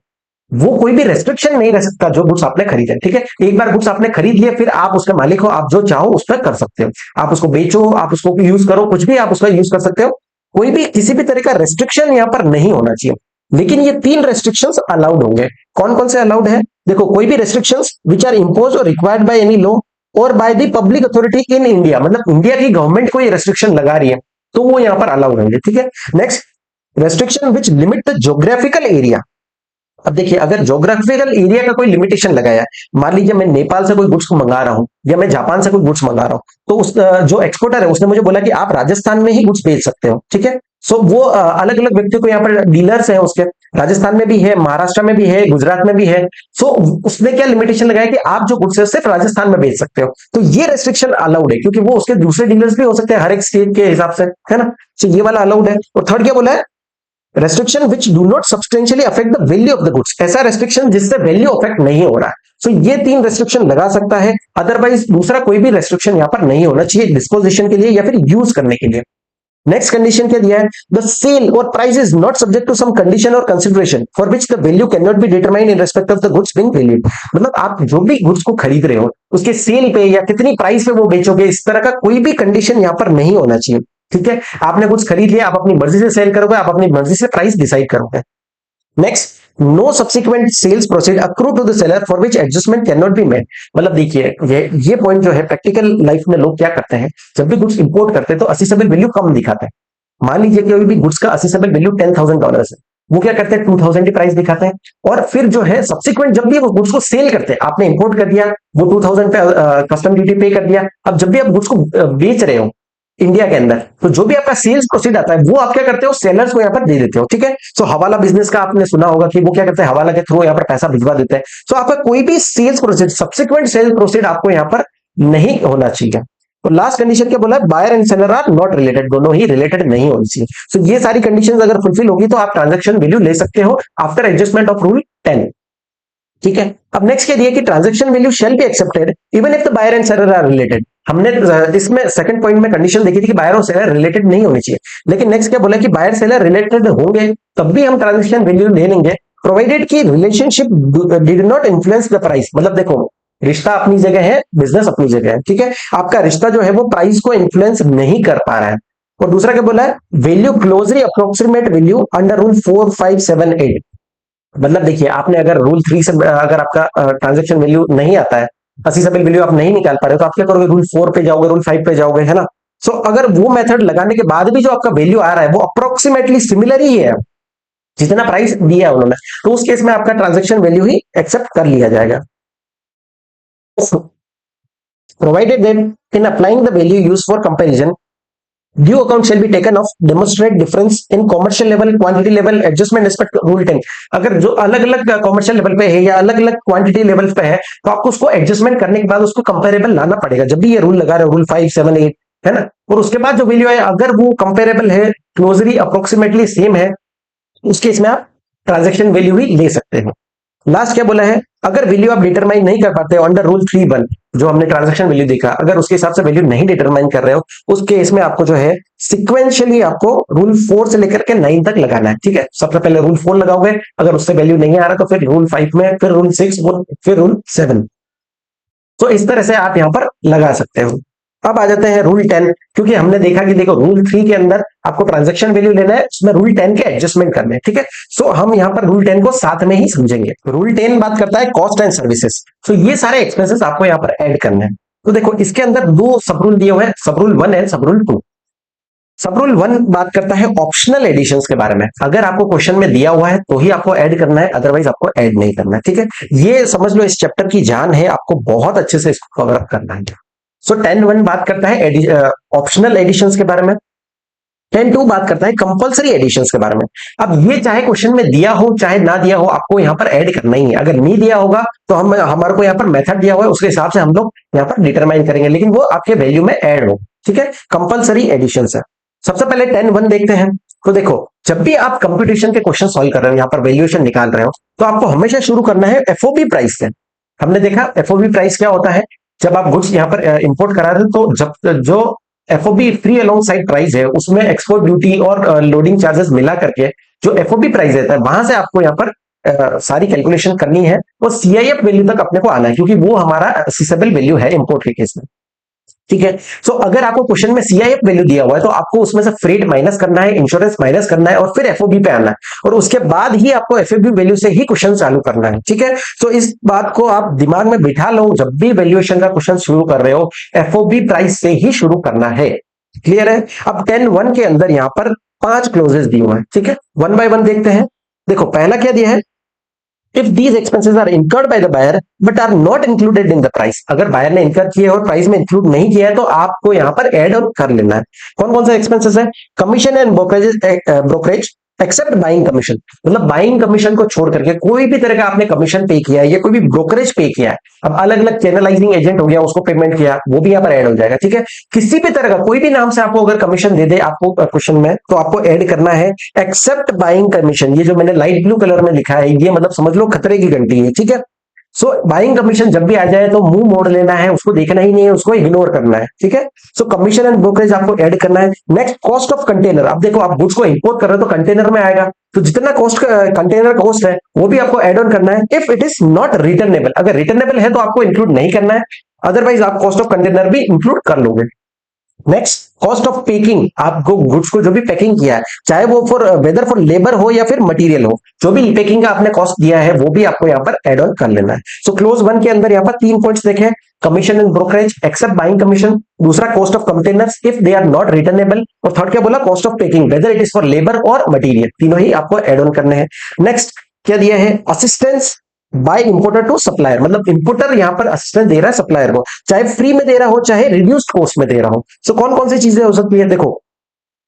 वो कोई भी रेस्ट्रिक्शन नहीं रह सकता जो गुड्स आपने खरीदे। ठीक है, एक बार गुड्स आपने खरीद लिए फिर आप उसके मालिक हो, आप जो चाहो उस पर कर सकते हो, आप उसको बेचो, आप उसको यूज करो, कुछ भी आप उसका यूज कर सकते हो, कोई भी किसी भी तरह का रेस्ट्रिक्शन यहाँ पर नहीं होना चाहिए। लेकिन ये 3 रेस्ट्रिक्शंस अलाउड होंगे। कौन कौन से अलाउड है, देखो कोई भी रेस्ट्रिक्शंस विच आर इम्पोज और रिक्वायर्ड बाय एनी लॉ और by the public authority in India, मतलब इंडिया की गवर्नमेंट को ये रेस्ट्रिक्शन लगा रही है तो वो यहाँ पर अलाउड होंगे। ठीक है, next, restriction which limit the geographical area. अब देखिए अगर ज्योग्राफिकल एरिया का कोई लिमिटेशन लगाया है, मान लीजिए मैं नेपाल से कोई गुड्स को मंगा रहा हूं या मैं जापान से कोई गुड्स मंगा रहा हूं, तो उस जो एक्सपोर्टर है उसने मुझे बोला कि आप राजस्थान में ही गुड्स बेच सकते हो। ठीक है, तो वो यहाँ पर अलाउड होंगे। ठीक है, नेक्स्ट, सो वो अलग अलग व्यक्तियों को यहाँ पर डीलर्स हैं उसके, राजस्थान में भी है, महाराष्ट्र में भी है, गुजरात में भी है। सो उसने क्या लिमिटेशन लगाया कि आप जो गुड्स है सिर्फ राजस्थान में बेच सकते हो। तो ये रेस्ट्रिक्शन अलाउड है क्योंकि वो उसके दूसरे डीलर्स भी हो सकते हैं हर एक स्टेट के हिसाब से, है ना। सो ये वाला अलाउड है। और थर्ड क्या बोला है, restriction which do not substantially affect the value of the goods, ऐसा रेस्ट्रिक्शन जिससे वैल्यू अफेक्ट नहीं हो रहा है। सो ये तीन रेस्ट्रिक्शन लगा सकता है, अदरवाइज दूसरा कोई भी रेस्ट्रिक्शन यहाँ पर नहीं होना चाहिए डिस्पोजिशन के लिए या फिर यूज करने के लिए। नेक्स्ट कंडीशन क्या दिया है, द सेल और price is not subject to some condition और consideration for which the value can not be determined in respect of the goods being valued. मतलब आप जो भी गुड्स को खरीद रहे हो उसके सेल पे या कितनी प्राइस पे वो बेचोगे, इस तरह का कोई भी कंडीशन यहाँ पर नहीं होना चाहिए। ठीक है, आपने कुछ खरीद लिया, आप अपनी मर्जी से सेल करोगे, आप अपनी मर्जी से प्राइस डिसाइड करोगे। Next, no subsequent sales proceed accrue to the seller for which adjustment can not be made. मतलब देखिए ये पॉइंट जो है प्रैक्टिकल लाइफ में लोग क्या करते हैं, जब भी गुड्स इंपोर्ट करते हैं तो असेसेबल वैल्यू कम दिखाते हैं। मान लीजिए कि अभी भी गुड्स का असेसेबल वैल्यू $10,000 है, वो क्या करते हैं 2000 की प्राइस दिखाते हैं। और फिर जो है सब्सिक्वेंट जब भी वो गुड्स को सेल करते हैं, आपने इंपोर्ट कर दिया, वो 2000 पे कस्टम ड्यूटी पे कर दिया, अब जब भी आप गुड्स को बेच रहे हो इंडिया के अंदर, तो जो भी आपका सेल्स प्रोसीड आता है वो आप क्या करते हो, सेलर्स को यहाँ पर दे देते हो। ठीक है, सो हवाला बिजनेस का आपने सुना होगा कि वो क्या करते हैं, हवाला के थ्रू यहाँ पर पैसा भिजवा देते हैं। सो आपका कोई भी sales proceed, subsequent sales proceed आपको यहाँ पर नहीं होना चाहिए। तो लास्ट कंडीशन क्या बोला है, buyer and seller are not related, दोनों ही रिलेटेड नहीं होनी चाहिए। सो ये सारी कंडीशंस अगर फुलफिल होगी तो आप ट्रांजैक्शन वैल्यू ले सकते हो आफ्टर एडजस्टमेंट ऑफ रूल 10। ठीक है, अब नेक्स्ट क्या दिया कि transaction value shall be accepted even if the buyer and seller are related. हमने इसमें सेकंड पॉइंट में कंडीशन देखी थी कि बायर और सेलर रिलेटेड नहीं होनी चाहिए, लेकिन नेक्स्ट क्या बोला कि बायर सेलर रिलेटेड होंगे तब भी हम ट्रांजैक्शन वैल्यू ले लेंगे, प्रोवाइडेड की relationship did not influence the price. मतलब देखो, रिश्ता अपनी जगह है, बिजनेस अपनी जगह है। ठीक है, आपका रिश्ता जो है वो प्राइस को इन्फ्लुएंस नहीं कर पा रहा है। और दूसरा क्या बोला है, value closely approximate value under rule 4, 5, 7, 8। मतलब देखिए, आपने अगर रूल 3 से अगर आपका ट्रांजेक्शन वैल्यू नहीं आता है, असेसेबल वैल्यू आप नहीं निकाल पा रहे हो, तो आप क्या करोगे, रूल 4 पे जाओगे, रूल 5 पे जाओगे, है ना। सो अगर वो मेथड लगाने के बाद भी जो आपका वैल्यू आ रहा है वो अप्रोक्सीमेटली सिमिलर ही है जितना प्राइस दिया है उन्होंने, तो उस केस में आपका ट्रांजेक्शन वैल्यू ही एक्सेप्ट कर लिया जाएगा। Provided that in applying the value used for comparison, due account shall be taken of demonstrate difference in commercial level, quantity level, adjustment respect to rule 10। अगर जो अलग अलग कॉमर्शियल लेवल पे है या अलग अलग क्वांटिटी लेवल पे है, तो आपको उसको एडजस्टमेंट करने के बाद उसको कंपेरेबल लाना पड़ेगा। जब भी ये रूल लगा रहे हो, रूल 5, 7, 8, है ना, और उसके बाद जो वैल्यू है अगर वो कंपेरेबल है, क्लोजली अप्रोक्सीमेटली सेम है, उस केस में आप ट्रांजेक्शन वैल्यू ही ले सकते हो। लास्ट क्या बोला है, अगर वैल्यू आप डिटरमाइन नहीं कर पाते हो अंडर रूल 3(1), जो हमने ट्रांजैक्शन वैल्यू देखा, अगर उसके हिसाब से वैल्यू नहीं डिटरमाइन कर रहे हो, उस केस में आपको जो है सिक्वेंशियली आपको रूल 4 से लेकर के 9 तक लगाना है। ठीक है, सबसे पहले रूल 4 लगाओगे, अगर उससे वैल्यू नहीं आ रहा तो फिर रूल 5 में, फिर रूल 6, फिर रूल 7। तो इस तरह से आप यहां पर लगा सकते हो। अब आ जाते हैं रूल 10, क्योंकि हमने देखा कि देखो रूल 3 के अंदर आपको ट्रांजैक्शन वैल्यू लेना है, उसमें रूल 10 के एडजस्टमेंट करने हैं। ठीक है, सो हम यहाँ पर रूल 10 को साथ में ही समझेंगे। रूल 10 बात करता है कॉस्ट एंड सर्विसेज। सो ये सारे एक्सपेंसेस आपको यहाँ पर ऐड करने हैं। तो देखो इसके अंदर दो सब रूल दिए हुए हैं, सब रूल 1 एंड सब रूल 2। सब रूल 1 बात करता है ऑप्शनल एडिशंस के बारे में। अगर आपको क्वेश्चन में दिया हुआ है तो ही आपको ऐड करना है, अदरवाइज आपको ऐड नहीं करना है। ठीक है, ये समझ लो इस चैप्टर की जान है, आपको बहुत अच्छे से इसको कवर अप करना है। सो 10(1) बात करता है ऑप्शनल एडिशंस के बारे में। 10(2) बात करता है कंपलसरी एडिशंस के बारे में। अब ये चाहे क्वेश्चन में दिया हो चाहे ना दिया हो, आपको यहाँ पर ऐड करना ही है। अगर नहीं दिया होगा तो हम हमारे को यहाँ पर मेथड दिया हुआ है, उसके हिसाब से हम लोग यहाँ पर डिटरमाइन करेंगे, लेकिन वो आपके वैल्यू में ऐड हो। ठीक है, कंपलसरी एडिशंस है। सबसे पहले 10(1) देखते हैं। तो देखो, जब भी आप कंप्यूटेशन के क्वेश्चन सॉल्व कर रहे हो, यहाँ पर वैल्यूएशन निकाल रहे हो, तो आपको हमेशा शुरू करना है एफओबी प्राइस से। हमने देखा एफओबी प्राइस क्या होता है, जब आप गुड्स यहाँ पर इंपोर्ट करा रहे हो तो जब जो FOB free along side price है उसमें एक्सपोर्ट ड्यूटी और लोडिंग चार्जेस मिला करके जो एफओबी प्राइस रहता है, वहां से आपको यहाँ पर सारी कैलकुलेशन करनी है और सीआईएफ वैल्यू तक अपने को आना है, क्योंकि वो हमारा असेसेबल वैल्यू है इंपोर्ट के केस में। ठीक है, सो अगर आपको क्वेश्चन में सीआईएफ वैल्यू दिया हुआ है तो आपको उसमें से फ्रेट माइनस करना है, इंश्योरेंस माइनस करना है और फिर एफओबी पे आना है, और उसके बाद ही आपको एफओबी वैल्यू से ही क्वेश्चन चालू करना है। ठीक है, तो इस बात को आप दिमाग में बिठा लो, जब भी वैल्यूएशन का क्वेश्चन शुरू कर रहे हो एफओबी प्राइस से ही शुरू करना है। क्लियर है। अब 10(1) के अंदर यहां पर 5 क्लोजेस दिए हुए हैं। ठीक है, 1 बाय 1 देखते हैं। देखो पहला क्या दिया है, if these expenses are incurred by the buyer but are not included in the price, अगर बायर ने इनकर किए और प्राइस में इंक्लूड नहीं किया है तो आपको यहां पर ऐड ऑन कर लेना है। कौन कौन से एक्सपेंसेस है? Commission and brokerage except buying commission, मतलब बाइंग कमीशन को छोड़ करके कोई भी तरह का आपने कमीशन पे किया है या कोई भी ब्रोकरेज पे किया है, अब अलग अलग चैनलाइजिंग एजेंट हो गया उसको पेमेंट किया, वो भी यहाँ पर ऐड हो जाएगा। ठीक है, किसी भी तरह का कोई भी नाम से आपको अगर कमीशन दे दे आपको क्वेश्चन में, तो आपको ऐड करना है एक्सेप्ट बाइंग कमीशन। ये जो मैंने लाइट ब्लू कलर में लिखा है ये मतलब समझ लो खतरे की घंटी है। ठीक है, सो बाइंग कमीशन जब भी आ जाए तो मुंह मोड़ लेना है, उसको देखना ही नहीं है, उसको इग्नोर करना है। ठीक है, सो कमीशन एंड ब्रोकरेज आपको ऐड करना है। Next, cost of container. अब देखो आप गुड्स को इंपोर्ट कर रहे हो तो कंटेनर में आएगा, तो जितना कॉस्ट कंटेनर कॉस्ट है वो भी आपको ऐड ऑन करना है। If it is not returnable, अगर रिटर्नेबल है तो आपको इंक्लूड नहीं करना है, अदरवाइज आप कॉस्ट ऑफ कंटेनर भी इंक्लूड कर लोगे। नेक्स्ट, कॉस्ट ऑफ पैकिंग, आपको गुड्स को जो भी पैकिंग किया है, चाहे वो फॉर वेदर फॉर लेबर हो या फिर मटेरियल हो, जो भी पैकिंग का आपने कॉस्ट दिया है वो भी आपको यहाँ पर एड ऑन कर लेना है। सो क्लोज वन के अंदर यहाँ पर 3 पॉइंट्स देखे, commission and brokerage, except buying commission, दूसरा cost of containers if they are not returnable, और थर्ड क्या बोला, cost of packing whether it is for labour और मटेरियल, तीनों ही आपको एड ऑन करने हैं। नेक्स्ट क्या दिया है, assistance by importer to supplier, मतलब इंपोर्टर यहां पर असिस्टेंस दे रहा है सप्लायर को, चाहे फ्री में दे रहा हो चाहे रिड्यूस्ड कॉस्ट में दे रहा हो। सो कौन कौन सी चीजें हो सकती है, देखो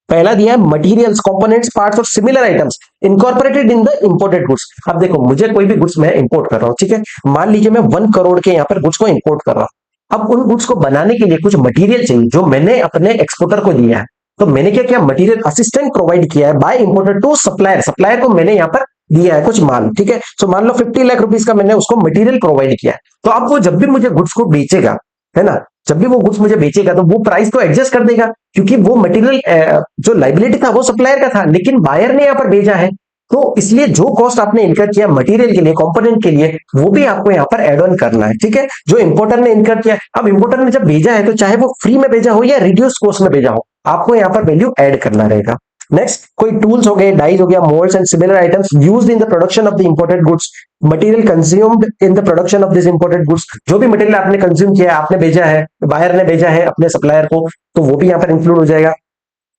पहला दिया है मटेरियल्स, कंपोनेंट्स, पार्ट्स और similar items incorporated in the imported goods. अब देखो मुझे कोई भी गुड्स मैं इंपोर्ट कर रहा हूं, ठीक है, मान लीजिए मैं 1 करोड़ के यहाँ पर गुड्स को इंपोर्ट कर रहा हूं। अब उन गुड्स को बनाने के लिए कुछ मटेरियल चाहिए जो मैंने अपने एक्सपोर्टर को दिया है, तो मैंने क्या किया, मटेरियल असिस्टेंट प्रोवाइड किया है by importer to supplier, supplier को मैंने यहाँ पर दिया है कुछ माल। ठीक है, सो मान लो 50 लाख रुपीस का मैंने उसको मटेरियल प्रोवाइड किया है, तो अब वो जब भी मुझे गुड्स को बेचेगा, है ना, जब भी वो गुड्स मुझे बेचेगा तो वो प्राइस तो एडजस्ट कर देगा, क्योंकि वो मटेरियल जो लाइबिलिटी था वो सप्लायर का था, लेकिन बायर ने यहाँ पर भेजा है, तो इसलिए जो कॉस्ट आपने इनकर किया मटेरियल के लिए, कंपोनेंट के लिए, वो भी आपको यहाँ पर एड ऑन करना है। ठीक है, जो इंपोर्टर ने इनकर किया, अब इंपोर्टर ने जब भेजा है तो चाहे वो फ्री में भेजा हो या रिड्यूस कॉस्ट में भेजा हो, आपको यहाँ पर वैल्यू ऐड करना रहेगा। नेक्स्ट, कोई टूल्स हो गए, डाइज हो गया, moulds and similar items used in the production of the imported goods, material consumed in the production of this imported goods, जो भी मटेरियल आपने कंज्यूम किया है, आपने भेजा है, बायर ने भेजा है अपने सप्लायर को, तो वो भी यहाँ पर इंक्लूड हो जाएगा।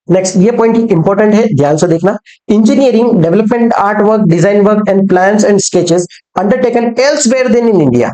नेक्स्ट, ये पॉइंट इंपॉर्टेंट है, ध्यान से देखना, engineering, development, art work, design work and plans and sketches undertaken elsewhere than in India.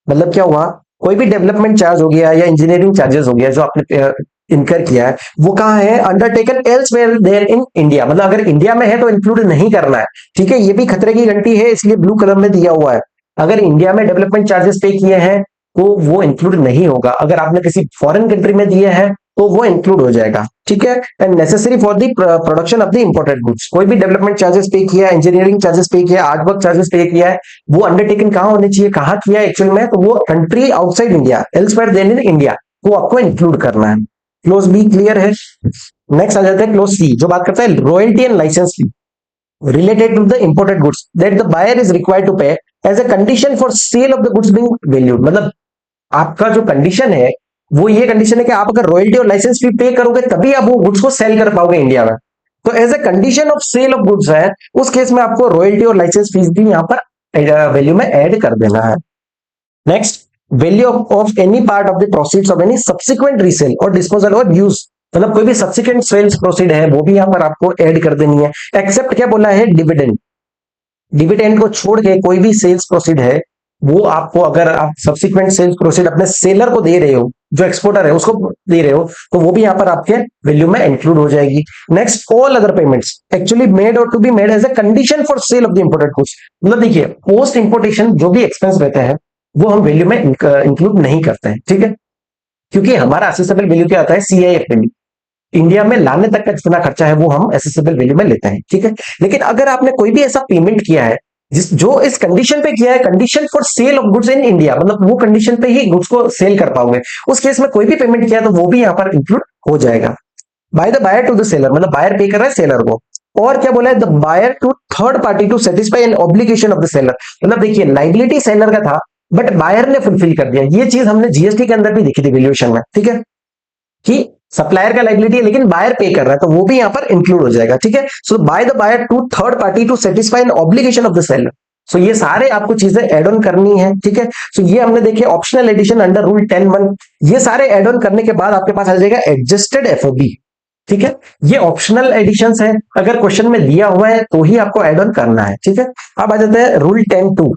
मतलब क्या हुआ, कोई भी डेवलपमेंट चार्ज हो गया या इंजीनियरिंग चार्जेस हो गया जो आपने इनकर किया है, वो कहाँ है, undertaken elsewhere than in India, मतलब अगर इंडिया में है तो इंक्लूड नहीं करना है। ठीक है, ये भी खतरे की घंटी है, इसलिए ब्लू कलर में दिया हुआ है, अगर इंडिया में डेवलपमेंट चार्जेस पे किए हैं तो वो इंक्लूड नहीं होगा, अगर आपने किसी फॉरेन कंट्री में दिए हैं तो वो इंक्लूड हो जाएगा। ठीक है, and necessary for the production of the imported goods, कोई भी डेवलपमेंट चार्जेस पे किया, इंजीनियरिंग चार्जेस पे किया, आर्ट वर्क चार्जेस पे किया है, वो अंडरटेकन कहाँ होने चाहिए, कहाँ किया एक्चुअल में, तो वो country outside India, elsewhere than in India, वो आपको इंक्लूड करना है। क्लोज बी क्लियर है। नेक्स्ट आ जाता है क्लोज सी, जो बात करता है royalty and licence fee related to the imported goods that the buyer is required to pay as a condition for sale of the goods being valued, मतलब आपका जो कंडीशन है वो ये कंडीशन है कि आप अगर रॉयल्टी और लाइसेंस फी पे करोगे तभी आप वो गुड्स को सेल कर पाओगे इंडिया में, तो as a condition of sale of goods है, उस केस में आपको रॉयल्टी और लाइसेंस फीस भी यहाँ पर वैल्यू में ऐड कर देना है। Next, value of any part of the proceeds of any subsequent resale और डिस्पोजल और यूज, मतलब कोई भी सब्सिक्वेंट सेल्स प्रोसीड है वो भी यहाँ पर आपको ऐड कर देनी है। एक्सेप्ट क्या बोला है, डिविडेंड, डिविडेंड को छोड़ के कोई भी सेल्स प्रोसीड है वो आपको, अगर आप सब्सिक्वेंट सेल्स प्रोसीड अपने सेलर को दे रहे हो, जो एक्सपोर्टर है उसको दे रहे हो, तो वो भी यहाँ पर आपके वैल्यू में इंक्लूड हो जाएगी। Next, all other payments actually made और to be made as a condition for sale of the imported goods, मतलब देखिए पोस्ट इंपोर्टेशन जो भी एक्सपेंस रहते हैं वो हम वैल्यू में इंक्लूड नहीं करते हैं। ठीक है, क्योंकि हमारा असेसेबल वैल्यू क्या आता है, सीआईएफ वैल्यू, इंडिया में लाने तक का जितना खर्चा है वो हम एसेसेबल वैल्यू में लेते हैं। ठीक है, लेकिन अगर आपने कोई भी ऐसा पेमेंट किया है जो इस कंडीशन पे किया है, condition for sale of goods in India, मतलब वो कंडीशन पे ही गुड्स को सेल कर पाओगे, उस केस में कोई भी पेमेंट किया है तो वो भी यहाँ पर इंक्लूड हो जाएगा। By the buyer to the seller, मतलब बायर पे कर रहा है सेलर को। और क्या बोला है, the buyer to third party to satisfy an obligation of the seller, मतलब देखिए लाइबिलिटी सेलर का था बट बायर ने फुलफिल कर दिया, ये चीज हमने जीएसटी के अंदर भी देखी थी वैल्यूएशन में। ठीक है, कि सप्लायर का लाइबिलिटी है लेकिन बायर पे कर रहा है, तो वो भी यहाँ पर इंक्लूड हो जाएगा। ठीक है, so by the buyer to third party to satisfy an obligation of the seller, so ये सारे आपको चीजें एड ऑन करनी है। ठीक है, सो ये हमने देखे ऑप्शनल एडिशन अंडर रूल 10(1), ये सारे एड ऑन करने के बाद आपके पास आ जाएगा एडजस्टेड एफओबी। ठीक है, ये ऑप्शनल एडिशंस है, अगर क्वेश्चन में दिया हुआ है तो ही आपको एड ऑन करना है। ठीक है, अब आ जाते हैं रूल 10(2)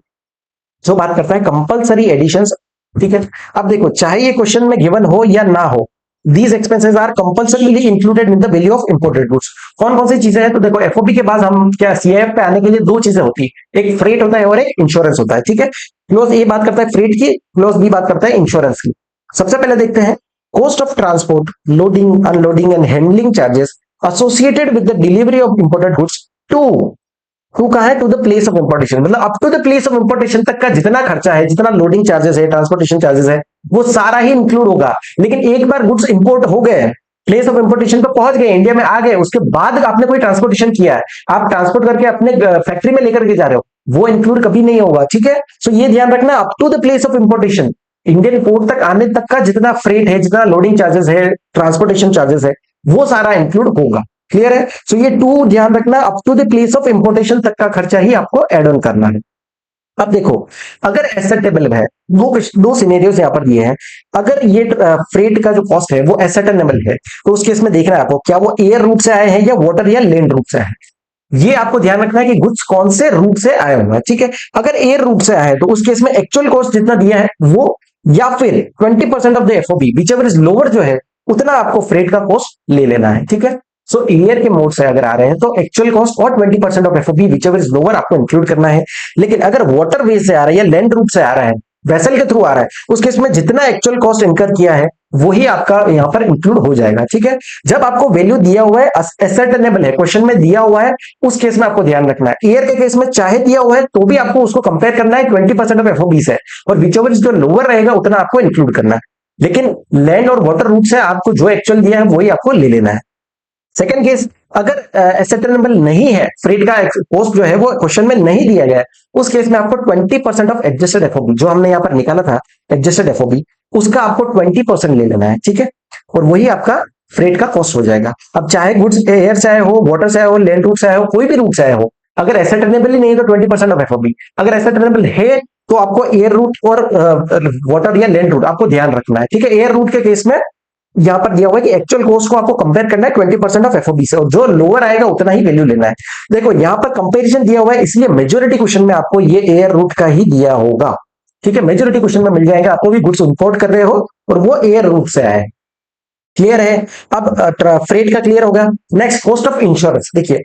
जो बात करता है कंपलसरी एडिशंस। ठीक है, अब देखो चाहे ये क्वेश्चन में गिवन हो या ना हो, these expenses are compulsorily included in the value of imported goods. कौन कौन सी चीजें हैं, तो देखो एफओबी के बाद हम क्या सीआईएफ पे आने के लिए दो चीजें होती है, एक फ्रेट होता है और एक इंश्योरेंस होता है। ठीक है, क्लोज ए बात करता है फ्रेट की, क्लोज बी बात करता है इंश्योरेंस की। सबसे पहले देखते हैं cost of transport, loading unloading and handling charges associated with the delivery of imported goods to to कहा है, to the place of importation, मतलब up to the place of importation तक का जितना खर्चा है, जितना लोडिंग चार्जेस है, ट्रांसपोर्टेशन चार्जेस है, वो सारा ही इंक्लूड होगा। लेकिन एक बार गुड्स इंपोर्ट हो गए, प्लेस ऑफ इंपोर्टेशन पे पहुंच गए, इंडिया में आ गए, उसके बाद आपने कोई ट्रांसपोर्टेशन किया है, आप ट्रांसपोर्ट करके अपने फैक्ट्री में लेकर के जा रहे हो, वो इंक्लूड कभी नहीं होगा। ठीक है, सो ये ध्यान रखना, up to the place of importation, Indian port तक आने तक का जितना फ्रेट है, जितना लोडिंग चार्जेस है, ट्रांसपोर्टेशन चार्जेस है, वो सारा इंक्लूड होगा। क्लियर है, सो ये टू ध्यान रखना, up to the place of importation तक का खर्चा ही आपको एड ऑन करना है। अब देखो अगर एसेटेबल है, दो सिनेरियोस यहां पर दिए हैं, अगर ये फ्रेट का जो कॉस्ट है वो एसेटेबल है, तो उस केस में देखना है आपको क्या वो एयर रूट से आए हैं या वाटर या लैंड रूट से आए हैं। ये आपको ध्यान रखना है कि गुड्स कौन से रूट से आए हुए हैं। ठीक है, अगर एयर रूट से आए हैं तो उस केस में एक्चुअल कॉस्ट जितना दिया है वो, या फिर 20% of the FOB which ever is lower जो है, उतना आपको फ्रेट का कॉस्ट ले लेना है। ठीक है, सो एयर के मोड से अगर आ रहे हैं तो एक्चुअल कॉस्ट और 20% of FOB which ever is lower आपको इंक्लूड करना है। लेकिन अगर वाटर वे से आ रहा है या लैंड रूट से आ रहा है, वेसल के थ्रू आ रहा है, उस केस में जितना एक्चुअल कॉस्ट इनकर किया है वही आपका यहां पर इंक्लूड हो जाएगा। ठीक है, जब आपको वैल्यू दिया हुआ है, एसेटेबल है, क्वेश्चन में दिया हुआ है, उस केस में आपको ध्यान रखना है। एयर के केस में चाहे दिया हुआ है तो भी आपको उसको कंपेयर करना है 20% ऑफ एफओबी से, और विच एवर जो लोअर रहेगा उतना आपको इंक्लूड करना है। लेकिन लैंड और वाटर रूट से आपको जो एक्चुअल दिया है वही आपको ले लेना है। सेकंड केस, अगर एसेटेबल नहीं है, फ्रेट का कॉस्ट जो है वो क्वेश्चन में नहीं दिया गया है, उस केस में आपको 20% ऑफ एडजस्टेड एफओबी जो हमने यहां पर निकाला था, एडजस्टेड एफओबी, उसका आपको 20% ले लेना है। ठीक है, और वही आपका फ्रेट का कॉस्ट हो जाएगा। अब चाहे गुड्स एयर से आए हो, वाटर से आए हो, लैंड रूट से आए हो, कोई भी रूट से आए हो, अगर एसेटेबल ही नहीं है तो 20% ऑफ एफओबी, अगर एसेटेबल है तो आपको एयर रूट और वाटर या लैंड रूट आपको ध्यान रखना है। ठीक है, एयर रूट के केस में यहां पर दिया हुआ है कि एक्चुअल कॉस्ट को आपको कंपेयर करना है 20% ऑफ एफओबी से, और जो लोअर आएगा उतना ही वैल्यू लेना है। देखो यहां पर कंपैरिजन दिया हुआ है, इसलिए मेजोरिटी क्वेश्चन में आपको ये एयर रूट का ही दिया होगा। ठीक है, मेजोरिटी क्वेश्चन में मिल जाएगा आपको भी गुड्स इंपोर्ट कर रहे हो और वो एयर रूट से आए। क्लियर है, अब फ्रेट का क्लियर होगा। नेक्स्ट कॉस्ट ऑफ इंश्योरेंस, देखिए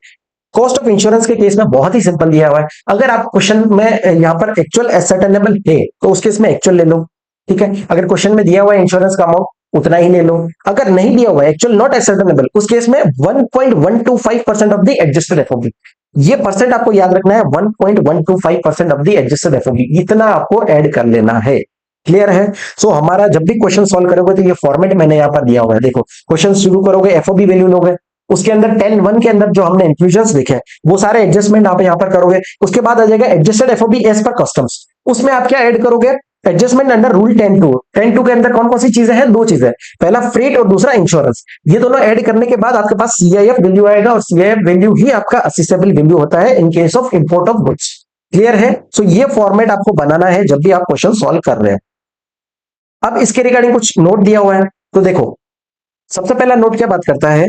कॉस्ट ऑफ इंश्योरेंस के केस में बहुत ही सिंपल दिया हुआ है, अगर आप क्वेश्चन में यहां पर एक्चुअल एसेटेबल है तो उस केस में एक्चुअल ले लो। ठीक है, अगर क्वेश्चन में दिया हुआ है इंश्योरेंस का अमाउंट उतना ही ले लो, अगर नहीं दिया हुआ है एक्चुअल नॉट एसेटेबल, उस केस में 1.125% ऑफ द एडजस्टेड एफओबी, ये परसेंट आपको याद रखना है, 1.125% ऑफ द एडजस्टेड एफओबी, इतना आपको ऐड कर लेना है। क्लियर है, सो हमारा जब भी क्वेश्चन सॉल्व करोगे तो ये फॉर्मेट मैंने यहां पर दिया हुआ है। देखो क्वेश्चन शुरू करोगे, एफओबी वैल्यू लोगे, उसके अंदर 10(1) के अंदर जो हमने इंक्लूजन्स देखे वो सारे एडजस्टमेंट आप यहां पर करोगे, उसके बाद आ जाएगा adjusted FOB as per customs, उसमें आप क्या ऐड करोगे, एडजस्टमेंट अंडर रूल 10(2). 10(2) के अंदर कौन कौन सी चीजें हैं, दो चीजें, पहला फ्रेट और दूसरा इंश्योरेंस। ये दोनों ऐड करने के बाद आपके पास सीआईएफ वैल्यू आएगा, और सीआईएफ वैल्यू ही आपका असेसेबल वैल्यू होता है इन case of import of goods. Clear है, सो ये फॉर्मेट आपको बनाना है जब भी आप क्वेश्चन सॉल्व कर रहे हैं। अब इसके रिगार्डिंग कुछ नोट दिया हुआ है, तो देखो सबसे पहला नोट क्या बात करता है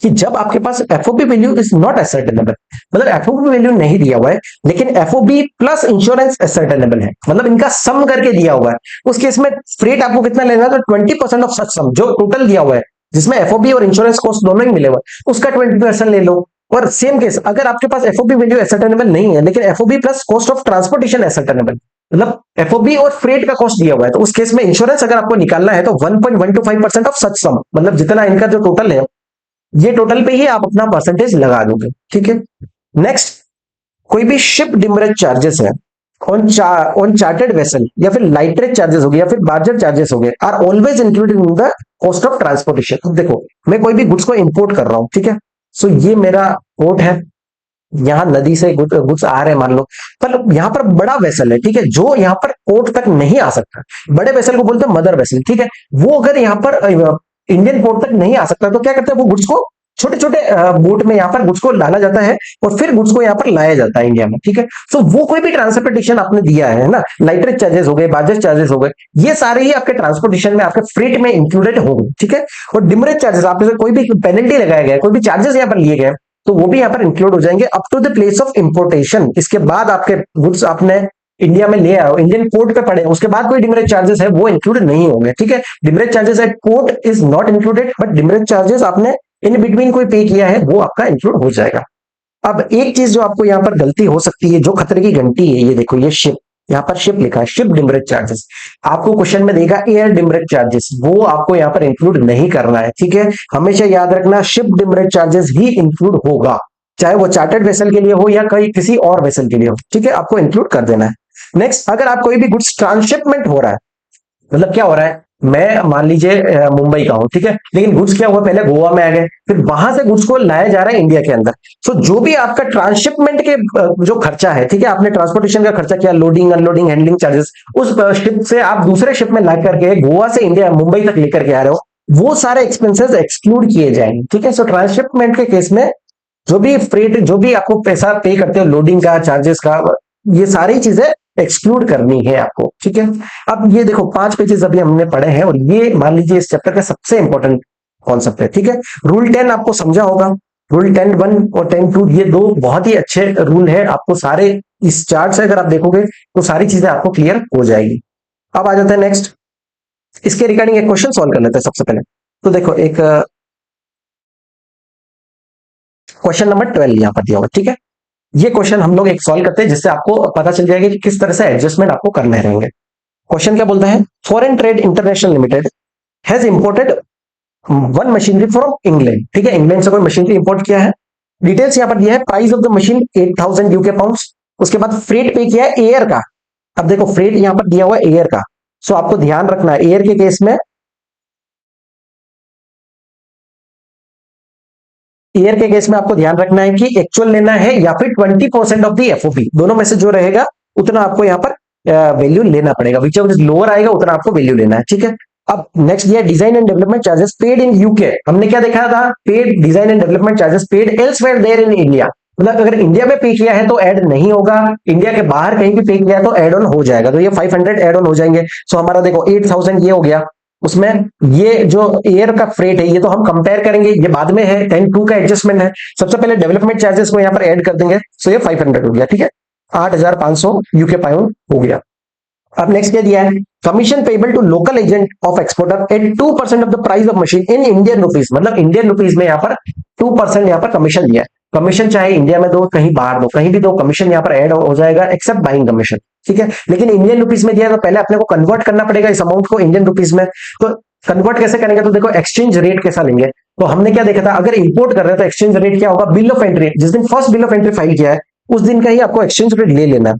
कि जब आपके पास एफओबी वैल्यू इज नॉट एसेटेबल, मतलब एफओबी वैल्यू नहीं दिया हुआ है लेकिन एफओबी प्लस इंश्योरेंस एसेटेबल है, मतलब इनका सम करके दिया हुआ है, उस केस में फ्रेट आपको कितना लेना है, तो 20% ऑफ सच सम, जो टोटल दिया हुआ है जिसमें एफओबी और इंश्योरेंस कॉस्ट दोनों ही मिले हुए उसका 20% ले लो। और सेम केस अगर आपके पास एफओबी वैल्यू एसेटेबल नहीं है लेकिन FOB plus cost of transportation assessable, मतलब एफओबी और फ्रेट का कॉस्ट दिया हुआ है, तो उस केस में इंश्योरेंस अगर आपको निकालना है तो 1.125% ऑफ सच सम, मतलब जितना इनका जो टोटल है ये टोटल पे ही आप अपना परसेंटेज लगा दोगे। ठीक है, नेक्स्ट, कोई भी शिप डिमरेज चार्जेस है ऑन चार्टेड वेसल, या फिर लाइटरेज चार्जेस हो गए, या फिर बार्जर चार्जेस हो गए, are always included in the cost of transportation. देखो मैं कोई भी गुड्स को इंपोर्ट कर रहा हूं, ठीक है, सो ये मेरा पोर्ट है, यहाँ नदी से गुड्स आ रहे हैं मान लो, पर यहाँ पर बड़ा वेसल है, ठीक है, जो यहाँ पर पोर्ट तक नहीं आ सकता, बड़े वेसल को बोलते हैं मदर वेसल, ठीक है, वो अगर यहाँ पर इंडियन पोर्ट तक नहीं आ सकता तो क्या करते हैं, वो गुड्स को छोटे छोटे बोट में यहाँ पर गुड्स को डाला जाता है और फिर गुड्स को यहाँ पर लाया जाता है इंडिया में, ठीक है। सो वो कोई भी ट्रांसपोर्टेशन आपने दिया है ना, नाइट्रेज चार्जेस हो गए, बाजेस चार्जेस हो गए, ये सारे ही आपके ट्रांसपोर्टेशन में, आपके फ्रेट में इंक्लूडेड होंगे, ठीक है। और डिमरेज चार्जेस, आपने कोई भी पेनल्टी लगाया गया है, कोई भी चार्जेस यहाँ पर लिए गए, तो वो भी यहाँ पर इंक्लूड हो जाएंगे up to the place of importation. इसके बाद आपके गुड्स आपने इंडिया में ले आओ, इंडियन पोर्ट पे पड़े, उसके बाद कोई डिमरेज चार्जेस है वो इंक्लूडेड नहीं होंगे, ठीक है। Demurrage charges at port is not included, but demurrage charges आपने इन बिटवीन कोई पे किया है वो आपका इंक्लूड हो जाएगा। अब एक चीज जो आपको यहाँ पर गलती हो सकती है, जो खतरे की घंटी है, ये देखो, ये शिप, यहाँ पर शिप लिखा है, शिप डिमरेज चार्जेस। आपको क्वेश्चन में देगा एयर डिमरेज चार्जेस, वो आपको यहाँ पर इंक्लूड नहीं करना है, ठीक है। हमेशा याद रखना शिप डिमरेज चार्जेस ही इंक्लूड होगा, चाहे वो चार्टर्ड वेसल के लिए हो या कहीं किसी और वेसल के लिए हो, ठीक है, आपको इंक्लूड कर देना है। नेक्स्ट, अगर आप कोई भी गुड्स ट्रांसशिपमेंट हो रहा है, मतलब क्या हो रहा है, मैं मान लीजिए मुंबई का हूं, ठीक है, लेकिन गुड्स क्या हुआ, पहले गोवा में आ गए, फिर वहां से गुड्स को लाया जा रहा है इंडिया के अंदर। सो जो भी आपका ट्रांसशिपमेंट के जो खर्चा है, ठीक है, आपने ट्रांसपोर्टेशन का खर्चा किया, लोडिंग अनलोडिंग हैंडलिंग चार्जेस, उस शिप से आप दूसरे शिप में ला करके गोवा से इंडिया मुंबई तक लेकर के आ रहे हो, वो सारे एक्सपेंसेस एक्सक्लूड किए जाएंगे, ठीक है। सो ट्रांसशिपमेंट के केस में जो भी फ्रेट, जो भी आपको पैसा पे करते हो, लोडिंग का, चार्जेस का, ये सारी चीजें एक्सक्लूड करनी है आपको, ठीक है। अब ये देखो 5 पेजेस अभी हमने पढ़े हैं और ये मान लीजिए इस चैप्टर का सबसे इंपॉर्टेंट कॉन्सेप्ट है, ठीक है। रूल 10 आपको समझा होगा, रूल 10(1) और 10(2) ये दो बहुत ही अच्छे रूल है, आपको सारे इस चार्ट से अगर आप देखोगे तो सारी चीजें आपको क्लियर हो जाएगी। अब आ जाता है नेक्स्ट, इसके रिगार्डिंग एक क्वेश्चन सॉल्व कर लेते हैं सबसे पहले। तो देखो एक क्वेश्चन नंबर 12 यहाँ पर दिया हुआ, ठीक है। ये क्वेश्चन हम लोग एक सॉल्व करते हैं जिससे आपको पता चल जाएगा कि किस तरह से एडजस्टमेंट आपको करने रहेंगे। क्वेश्चन क्या बोलता है, foreign trade international limited has imported one machinery from England, ठीक है, इंग्लैंड से कोई मशीनरी इंपोर्ट किया है। डिटेल्स यहाँ पर दिया है, price of the machine 8000 UK pounds, उसके बाद फ्रेट पे किया है एयर का। अब देखो फ्रेट यहाँ पर दिया हुआ है एयर का, सो आपको ध्यान रखना है एयर के केस में, ईयर के केस में आपको ध्यान रखना है कि एक्चुअल लेना है या फिर 20% ऑफ द एफओपी, दोनों में से जो रहेगा उतना आपको यहाँ पर वैल्यू लेना पड़ेगा, विच एवर लोअर आएगा उतना आपको वैल्यू लेना है, ठीक है। अब नेक्स्ट दिया design and development charges paid in UK, हमने क्या देखा था, paid design and development charges paid elsewhere there in India, मतलब अगर इंडिया में पे किया है तो ऐड नहीं होगा, इंडिया के बाहर कहीं भी पे किया है तो ऐड ऑन हो जाएगा, तो ये 500 ऐड ऑन हो जाएंगे। सो हमारा देखो 8000 ये हो गया, उसमें ये जो एयर का फ्रेट है ये तो हम कंपेयर करेंगे, ये बाद में है, 10(2) का एडजस्टमेंट है, सबसे पहले डेवलपमेंट चार्जेस को यहाँ पर ऐड कर देंगे, सो ये 500 हो गया, ठीक है, 8500 यूके पाउंड हो गया। अब नेक्स्ट क्या दिया है, commission payable to local agent of exporter at 2% of the price of machine in Indian rupees, मतलब इंडियन रुपीज में यहाँ पर 2% यहाँ पर कमीशन दिया है। कमीशन चाहे इंडिया में दो कहीं बाहर दो, कहीं भी दो, कमीशन यहाँ पर ऐड हो जाएगा एक्सेप्ट बाइंग कमीशन, ठीक है। लेकिन इंडियन रुपीज में दिया है तो पहले अपने को कन्वर्ट करना पड़ेगा इस अमाउंट को इंडियन रुपीज में, तो कन्वर्ट कैसे करेंगे, तो देखो एक्सचेंज रेट कैसा लेंगे, तो हमने क्या देखा था, अगर इंपोर्ट कर रहे हैं तो एक्सचेंज रेट क्या होगा, बिल ऑफ एंट्री, जिस दिन first bill of entry file किया है उस दिन का ही आपको एक्सचेंज रेट ले लेना है।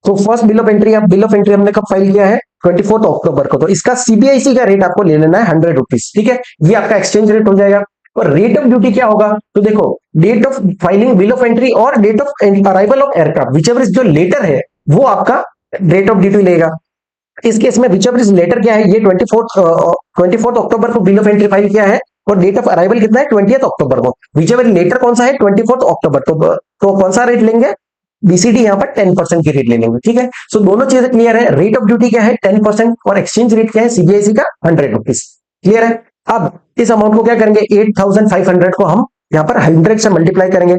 तो first bill of entry, bill of entry हमने कब फाइल किया है, 24 अक्टूबर को, तो इसका सीबीआईसी का रेट आपको ले लेना है 100 रुपीज, ठीक है, ये आपका एक्सचेंज रेट हो जाएगा। और रेट ऑफ ड्यूटी क्या होगा, तो देखो date of filing bill of entry और date of arrival of aircraft, whichever जो लेटर है वो आपका रेट ऑफ ड्यूटी लेगा। इस केस में विचएवर इज लेटर क्या है, ये 24 अक्टूबर को बिल ऑफ एंट्री फाइल किया है और डेट ऑफ अराइवल कितना है 20 अक्टूबर को, विचएवर लेटर कौन सा है 24 अक्टूबर, तो कौन सा रेट लेंगे, बीसीडी यहाँ पर 10% की रेट ले लेंगे, ठीक है। सो दोनों चीजें क्लियर है, रेट ऑफ ड्यूटी क्या है 10% और एक्सचेंज रेट क्या है सीबीआईसी का 100 रुपीज, क्लियर है। अब इस अमाउंट को क्या करेंगे, 8500 को हम यहाँ पर 100 से मल्टीप्लाई करेंगे,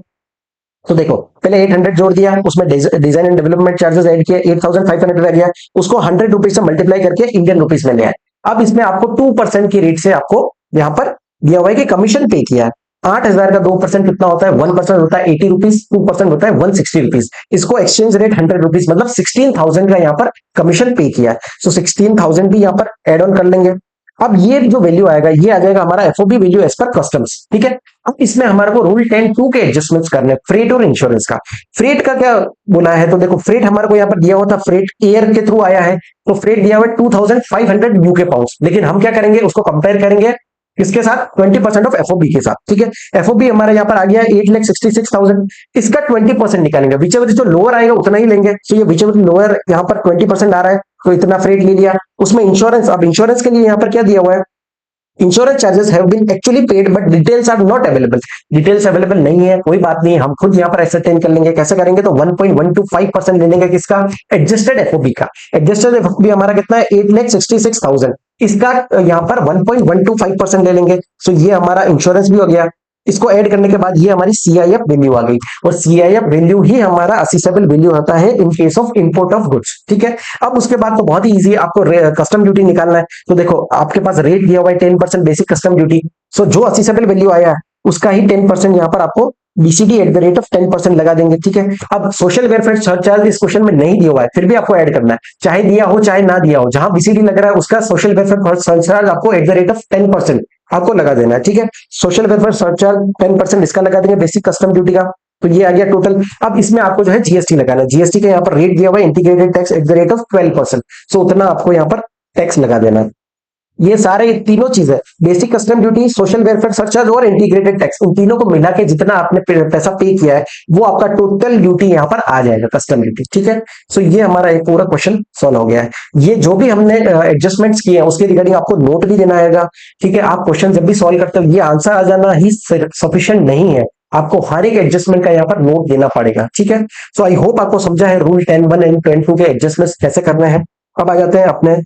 तो देखो पहले 800 जोड़ दिया, उसमें design and development charges add किए, 8500 रह गया, उसको 100 रुपीज से मल्टीप्लाई करके इंडियन रुपीज में ले आए। अब इसमें आपको 2% की रेट से आपको यहाँ पर दिया हुआ है कि कमीशन पे किया है, 8000 का 2% कितना होता है, 1% होता है 80 रुपीज, 2% होता है 160 रुपीज, इसको एक्सचेंज रेट 100 रुपीज, मतलब 16000 का यहाँ पर कमीशन पे किया है, सो 16000 भी यहाँ पर एड ऑन कर लेंगे। अब ये जो वैल्यू आएगा ये आ जाएगा हमारा FOB value as per customs, ठीक है। अब इसमें हमारे को रूल 10(2) के एडजस्टमेंट्स करने, फ्रेट और इंश्योरेंस का। फ्रेट का क्या बोला है, तो देखो फ्रेट हमारे को यहाँ पर दिया हुआ था, फ्रेट एयर के थ्रू आया है, तो फ्रेट दिया हुआ है 2500 यूके पाउंड्स, लेकिन हम क्या करेंगे उसको कंपेयर करेंगे किसके साथ, 20% ऑफ एफओबी के साथ, ठीक है। एफओबी हमारे यहाँ पर आ गया 8,66,000, इसका 20% निकालेंगे, विचएवर जो लोअर आएगा उतना ही लेंगे, तो ये विचएवर लोअर यहाँ पर 20% आ रहा है तो इतना फ्रेट ले लिया। उसमें इंश्योरेंस, अब इंश्योरेंस के लिए यहाँ पर क्या दिया हुआ है, insurance charges have been actually paid but details are not available. Details available नहीं है, कोई बात नहीं, हम खुद यहाँ पर एसरटेन कर लेंगे। कैसे करेंगे? तो 1.125% ले लेंगे किसका? एडजस्टेड एफओबी का। एडजस्टेड एफओबी हमारा कितना है? 8,66,000। इसका यहाँ पर 1.125% ले लेंगे। सो ये हमारा इंश्योरेंस भी हो गया। इसको ऐड करने के बाद ये हमारी सीआईएफ वैल्यू आ गई, और सीआईएफ वैल्यू ही हमारा असेसेबल वैल्यू होता है इन case of import of goods. ठीक है, अब उसके बाद तो बहुत ही इजी, आपको कस्टम ड्यूटी निकालना है। तो देखो आपके पास रेट दिया हुआ है 10% बेसिक कस्टम ड्यूटी। सो जो असेसेबल वैल्यू आया है उसका ही 10% यहाँ पर आपको BCD eight the rate of 10% लगा देंगे। ठीक है, अब सोशल वेलफेयर सरचार्ज इस क्वेश्चन में नहीं दिया हुआ है, फिर भी आपको ऐड करना है, चाहे दिया हो चाहे ना दिया हो। जहां बीसीडी लग रहा है उसका सोशल वेलफेयर सरचार्ज आपको एट द रेट ऑफ 10% आपको लगा देना है। ठीक है, सोशल वेलफेयर सरचार्ज 10% इसका लगा देंगे बेसिक कस्टम ड्यूटी का। तो ये आ गया टोटल। अब इसमें आपको जो है जीएसटी लगाना है। जीएसटी का यहाँ पर रेट दिया हुआ है integrated tax at the rate of 12%। सो उतना आपको यहाँ पर टैक्स लगा देना है। ये सारे तीनों चीजें, basic custom duty, social welfare surcharge और इंटीग्रेटेड टैक्स, इन तीनों को मिला के जितना आपने पैसा पे किया है वो आपका टोटल ड्यूटी यहाँ पर आ जाएगा, कस्टम ड्यूटी। ठीक है, सो ये हमारा एक पूरा क्वेश्चन सॉल्व हो गया है। ये जो भी हमने एडजस्टमेंट्स किए हैं उसके रिगार्डिंग आपको नोट भी देना आएगा। ठीक है, आप क्वेश्चन जब भी सॉल्व करते हो ये आंसर आ जाना ही सफिशियंट नहीं है, आपको हर एक एडजस्टमेंट का यहाँ पर नोट देना पड़ेगा। ठीक है, सो आई होप आपको समझा है रूल 10(1) एंड 10(2) के एडजस्टमेंट कैसे करने हैं। अब आ जाते हैं अपने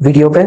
वीडियो पे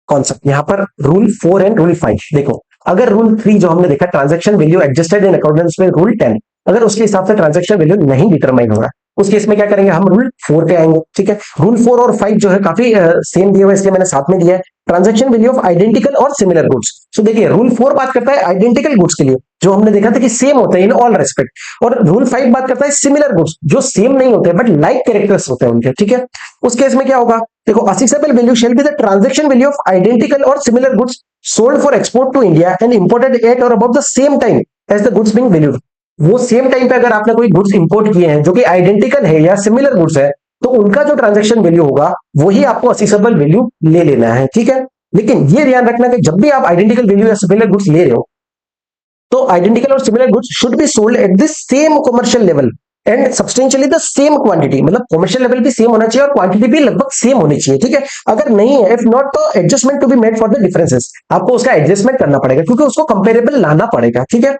कॉन्सेप्ट। यहाँ पर रूल 4 एंड रूल 5 देखो। अगर रूल 3 जो हमने देखा, transaction value adjusted in accordance में रूल 10, अगर उसके हिसाब से ट्रांजैक्शन वैल्यू नहीं डिटरमाइन हो रहा, उस केस में क्या करेंगे? हम रूल 4 पे आएंगे। ठीक है, रूल 4 और 5 जो है काफी सेम दिया हुआ है, इसलिए मैंने साथ में दिया है। ट्रांजैक्शन वैल्यू ऑफ आइडेंटिकल और सिमिलर गुड्स। सो देखिए रूल 4 बात करता है आइडेंटिकल गुड्स के लिए, जो हमने देखा था कि सेम होते हैं इन ऑल रेस्पेक्ट, और रूल 5 बात करता है सिमिलर गुड्स, जो सेम नहीं होते बट लाइक कैरेक्टर्स होते हैं उनके। ठीक है, उस केस में क्या होगा? देखो, assessable value shall be the transaction value of identical और similar goods sold for export to India and imported at or about the same time as the goods being valued. वो सेम टाइम पे अगर आपने कोई goods import किए हैं जो कि आइडेंटिकल है या सिमिलर गुड्स है, तो उनका जो ट्रांजैक्शन वैल्यू होगा वही आपको असेसेबल वैल्यू ले लेना है। ठीक है, लेकिन ये ध्यान रखना कि जब भी आप आइडेंटिकल वैल्यू या सिमिलर गुड्स ले रहे हो, तो आइडेंटिकल और similar goods should be sold at the same commercial level and substantially the same quantity. मतलब कमर्शियल लेवल भी सेम होना चाहिए और क्वांटिटी भी लगभग सेम होनी चाहिए। ठीक है, अगर नहीं है, इफ नॉट, तो adjustment to be made for the differences, आपको उसका एडजस्टमेंट करना पड़ेगा क्योंकि उसको कंपेरेबल लाना पड़ेगा। ठीक है,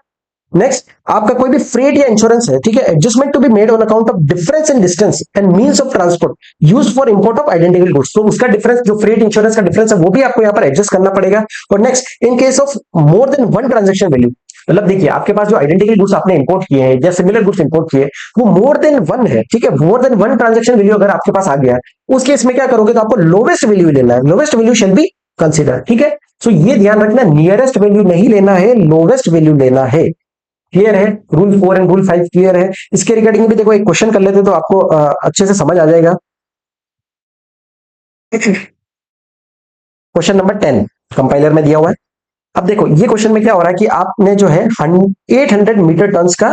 नेक्स्ट, आपका कोई भी फ्रेट या इंश्योरेंस है, ठीक है, adjustment to be made on account of difference in distance and means of transport used for import of identical goods. तो उसका डिफरेंस, जो फ्रेट इंश्योरेंस का डिफरेंस है, वो भी आपको यहाँ पर एडजस्ट करना पड़ेगा। और next, in case of more than one transaction value, मतलब देखिए आपके पास जो आइडेंटिकल गुड्स आपने इंपोर्ट किए हैं या सिमिलर गुड्स इंपोर्ट किए, वो मोर देन वन है। ठीक है, more than one transaction value अगर आपके पास आ गया है, उस केस में क्या करोगे? तो आपको लोवेस्ट वैल्यू लेना है। Lowest value shall B consider. ठीक है, सो ये ध्यान रखना, नियरेस्ट वैल्यू नहीं लेना है, लोवेस्ट वैल्यू लेना है। क्लियर है? रूल 4 एंड रूल 5 क्लियर है? इसके रिगार्डिंग भी देखो एक क्वेश्चन कर लेते तो आपको अच्छे से समझ आ जाएगा। क्वेश्चन नंबर 10 कंपाइलर में दिया हुआ है। अब देखो ये क्वेश्चन में क्या हो रहा है कि आपने जो है 800 मीटर टन का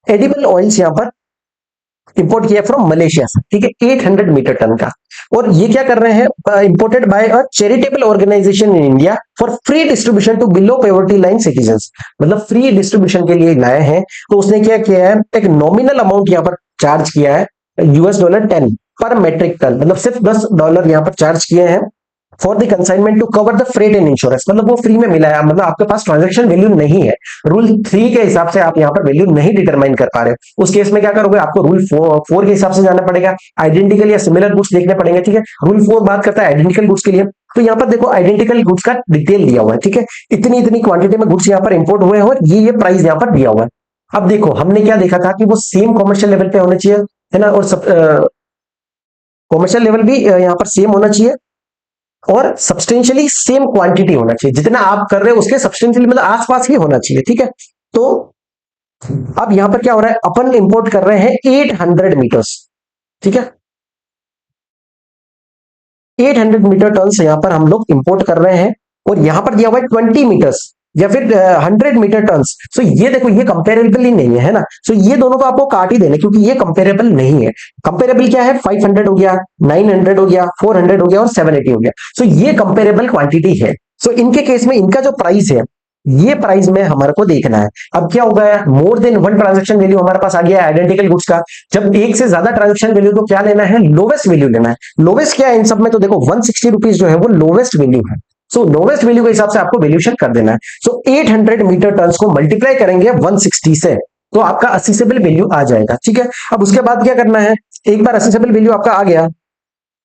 एडिबल ऑयल्स यहां पर इंपोर्ट किया फ्रॉम मलेशिया से। ठीक है, 800 मीटर टन का, और ये क्या कर रहे हैं? Imported by a charitable organisation in India for free distribution to below poverty line citizens. मतलब फ्री डिस्ट्रीब्यूशन के लिए लाए हैं। तो उसने क्या किया है? एक नॉमिनल अमाउंट यहाँ पर चार्ज किया है, $10 पर मेट्रिक टन, मतलब सिर्फ $10 यहाँ पर चार्ज किए हैं for the consignment to cover the freight and insurance. मतलब वो फ्री में मिला है, मतलब आपके पास ट्रांजैक्शन वैल्यू नहीं है। रूल 3 के हिसाब से आप यहाँ पर वैल्यू नहीं डिटरमाइन कर पा रहे हो। उस केस में क्या करोगे? आपको रूल 4 के हिसाब से जाना पड़ेगा, आइडेंटिकल या सिमिलर गुड्स देखने पड़ेंगे। ठीक है, रूल 4 बात करता है आइडेंटिकल गुड्स के लिए। तो यहाँ पर देखो आइडेंटिकल गुड्स का डिटेल दिया हुआ है। ठीक है, इतनी इतनी क्वांटिटी में गुड्स यहाँ पर इंपोर्ट हुए हैं और ये प्राइस यहाँ पर दिया हुआ है। अब देखो हमने क्या देखा था कि वो सेम कमर्शियल लेवल पे होने चाहिए, है ना, और कमर्शियल लेवल भी यहाँ पर सेम होना चाहिए और सब्सटेंशियली सेम क्वांटिटी होना चाहिए। जितना आप कर रहे हो उसके सब्सटेंशियली मतलब आसपास ही होना चाहिए। ठीक है, तो अब यहां पर क्या हो रहा है? अपन इंपोर्ट कर रहे हैं 800 मीटर्स। ठीक है, 800 मीटर टन यहां पर हम लोग इंपोर्ट कर रहे हैं, और यहां पर दिया हुआ है 20 मीटर्स या फिर 100 मीटर टन। सो ये देखो ये कंपेरेबल ही नहीं है ना। सो ये दोनों को आपको काट ही देने, क्योंकि ये कंपेरेबल नहीं है। कंपेरेबल क्या है? 500 हो गया, 900 हो गया, 400 हो गया और 780 हो गया। सो ये कंपेरेबल क्वांटिटी है। सो इनके केस में इनका जो प्राइस है, ये प्राइस में हमारे को देखना है। अब क्या होगा? More than one transaction value हमारे पास आ गया है आइडेंटिकल गुड्स का। जब एक से ज्यादा ट्रांजेक्शन वैल्यू, तो क्या लेना है? लोवेस्ट वैल्यू लेना है। लोवेस्ट क्या है इन सब में? तो देखो 160 रुपीज जो है वो लोवेस्ट वैल्यू है। सो लोवेस्ट वैल्यू के हिसाब से आपको वैल्यूएशन कर देना है। सो 800 मीटर टन को मल्टीप्लाई करेंगे 160 से, तो आपका असेसेबल वैल्यू आ जाएगा। ठीक है, अब उसके बाद क्या करना है, एक बार असेसेबल वैल्यू आपका आ गया,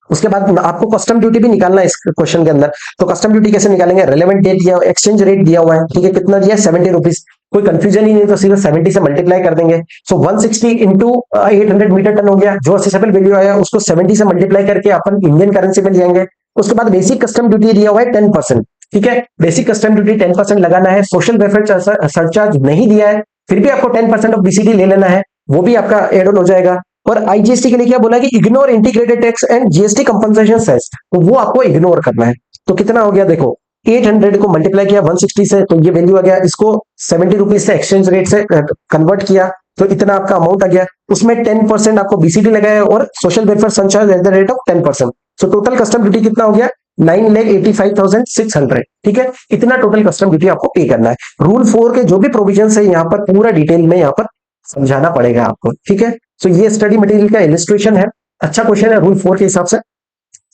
उसके बाद आपको कस्टम ड्यूटी भी निकालना है इस क्वेश्चन के अंदर। तो कस्टम ड्यूटी कैसे निकालेंगे, रेलेवेंट डेट दिया, एक्सचेंज रेट दिया हुआ है, ठीक है, कितना दिया है 70 रुपीज, कोई कंफ्यूजन ही नहीं, तो सीधा 70 से मल्टीप्लाई कर देंगे। सो 160 इंटू 800 मीटर टन हो गया, जो असेसेबल वैल्यू आया उसको 70 से मल्टीप्लाई करके अपन इंडियन करेंसी में ले जाएंगे। उसके बाद बेसिक कस्टम ड्यूटी दिया हुआ है 10%, ठीक है, बेसिक कस्टम ड्यूटी 10% लगाना है। सोशल वेलफेयर सरचार्ज नहीं दिया है, फिर भी आपको 10% ऑफ बीसीडी ले लेना है, वो भी आपका एड ऑन हो जाएगा। और आईजीएसटी के लिए क्या बोला कि ignore integrated tax and GST compensation cess, तो वो आपको इग्नोर करना है। तो कितना हो गया देखो, 800 को मल्टीप्लाई किया 160 से, तो ये वैल्यू आ गया, इसको 70 रुपीज से एक्सचेंज रेट से कन्वर्ट किया, तो इतना आपका अमाउंट आ गया। उसमें 10% आपको बीसीडी लगाया और social welfare surcharge at the rate of 10%। So total custom duty कितना हो गया, 9,85,600, ठीक है, इतना टोटल कस्टम ड्यूटी आपको पे करना है। रूल 4 के जो भी प्रोविजन है यहाँ पर पूरा डिटेल में यहाँ पर समझाना पड़ेगा आपको, ठीक है। सो ये स्टडी मटेरियल का इलिस्ट्रेशन है, अच्छा क्वेश्चन है रूल 4 के हिसाब से।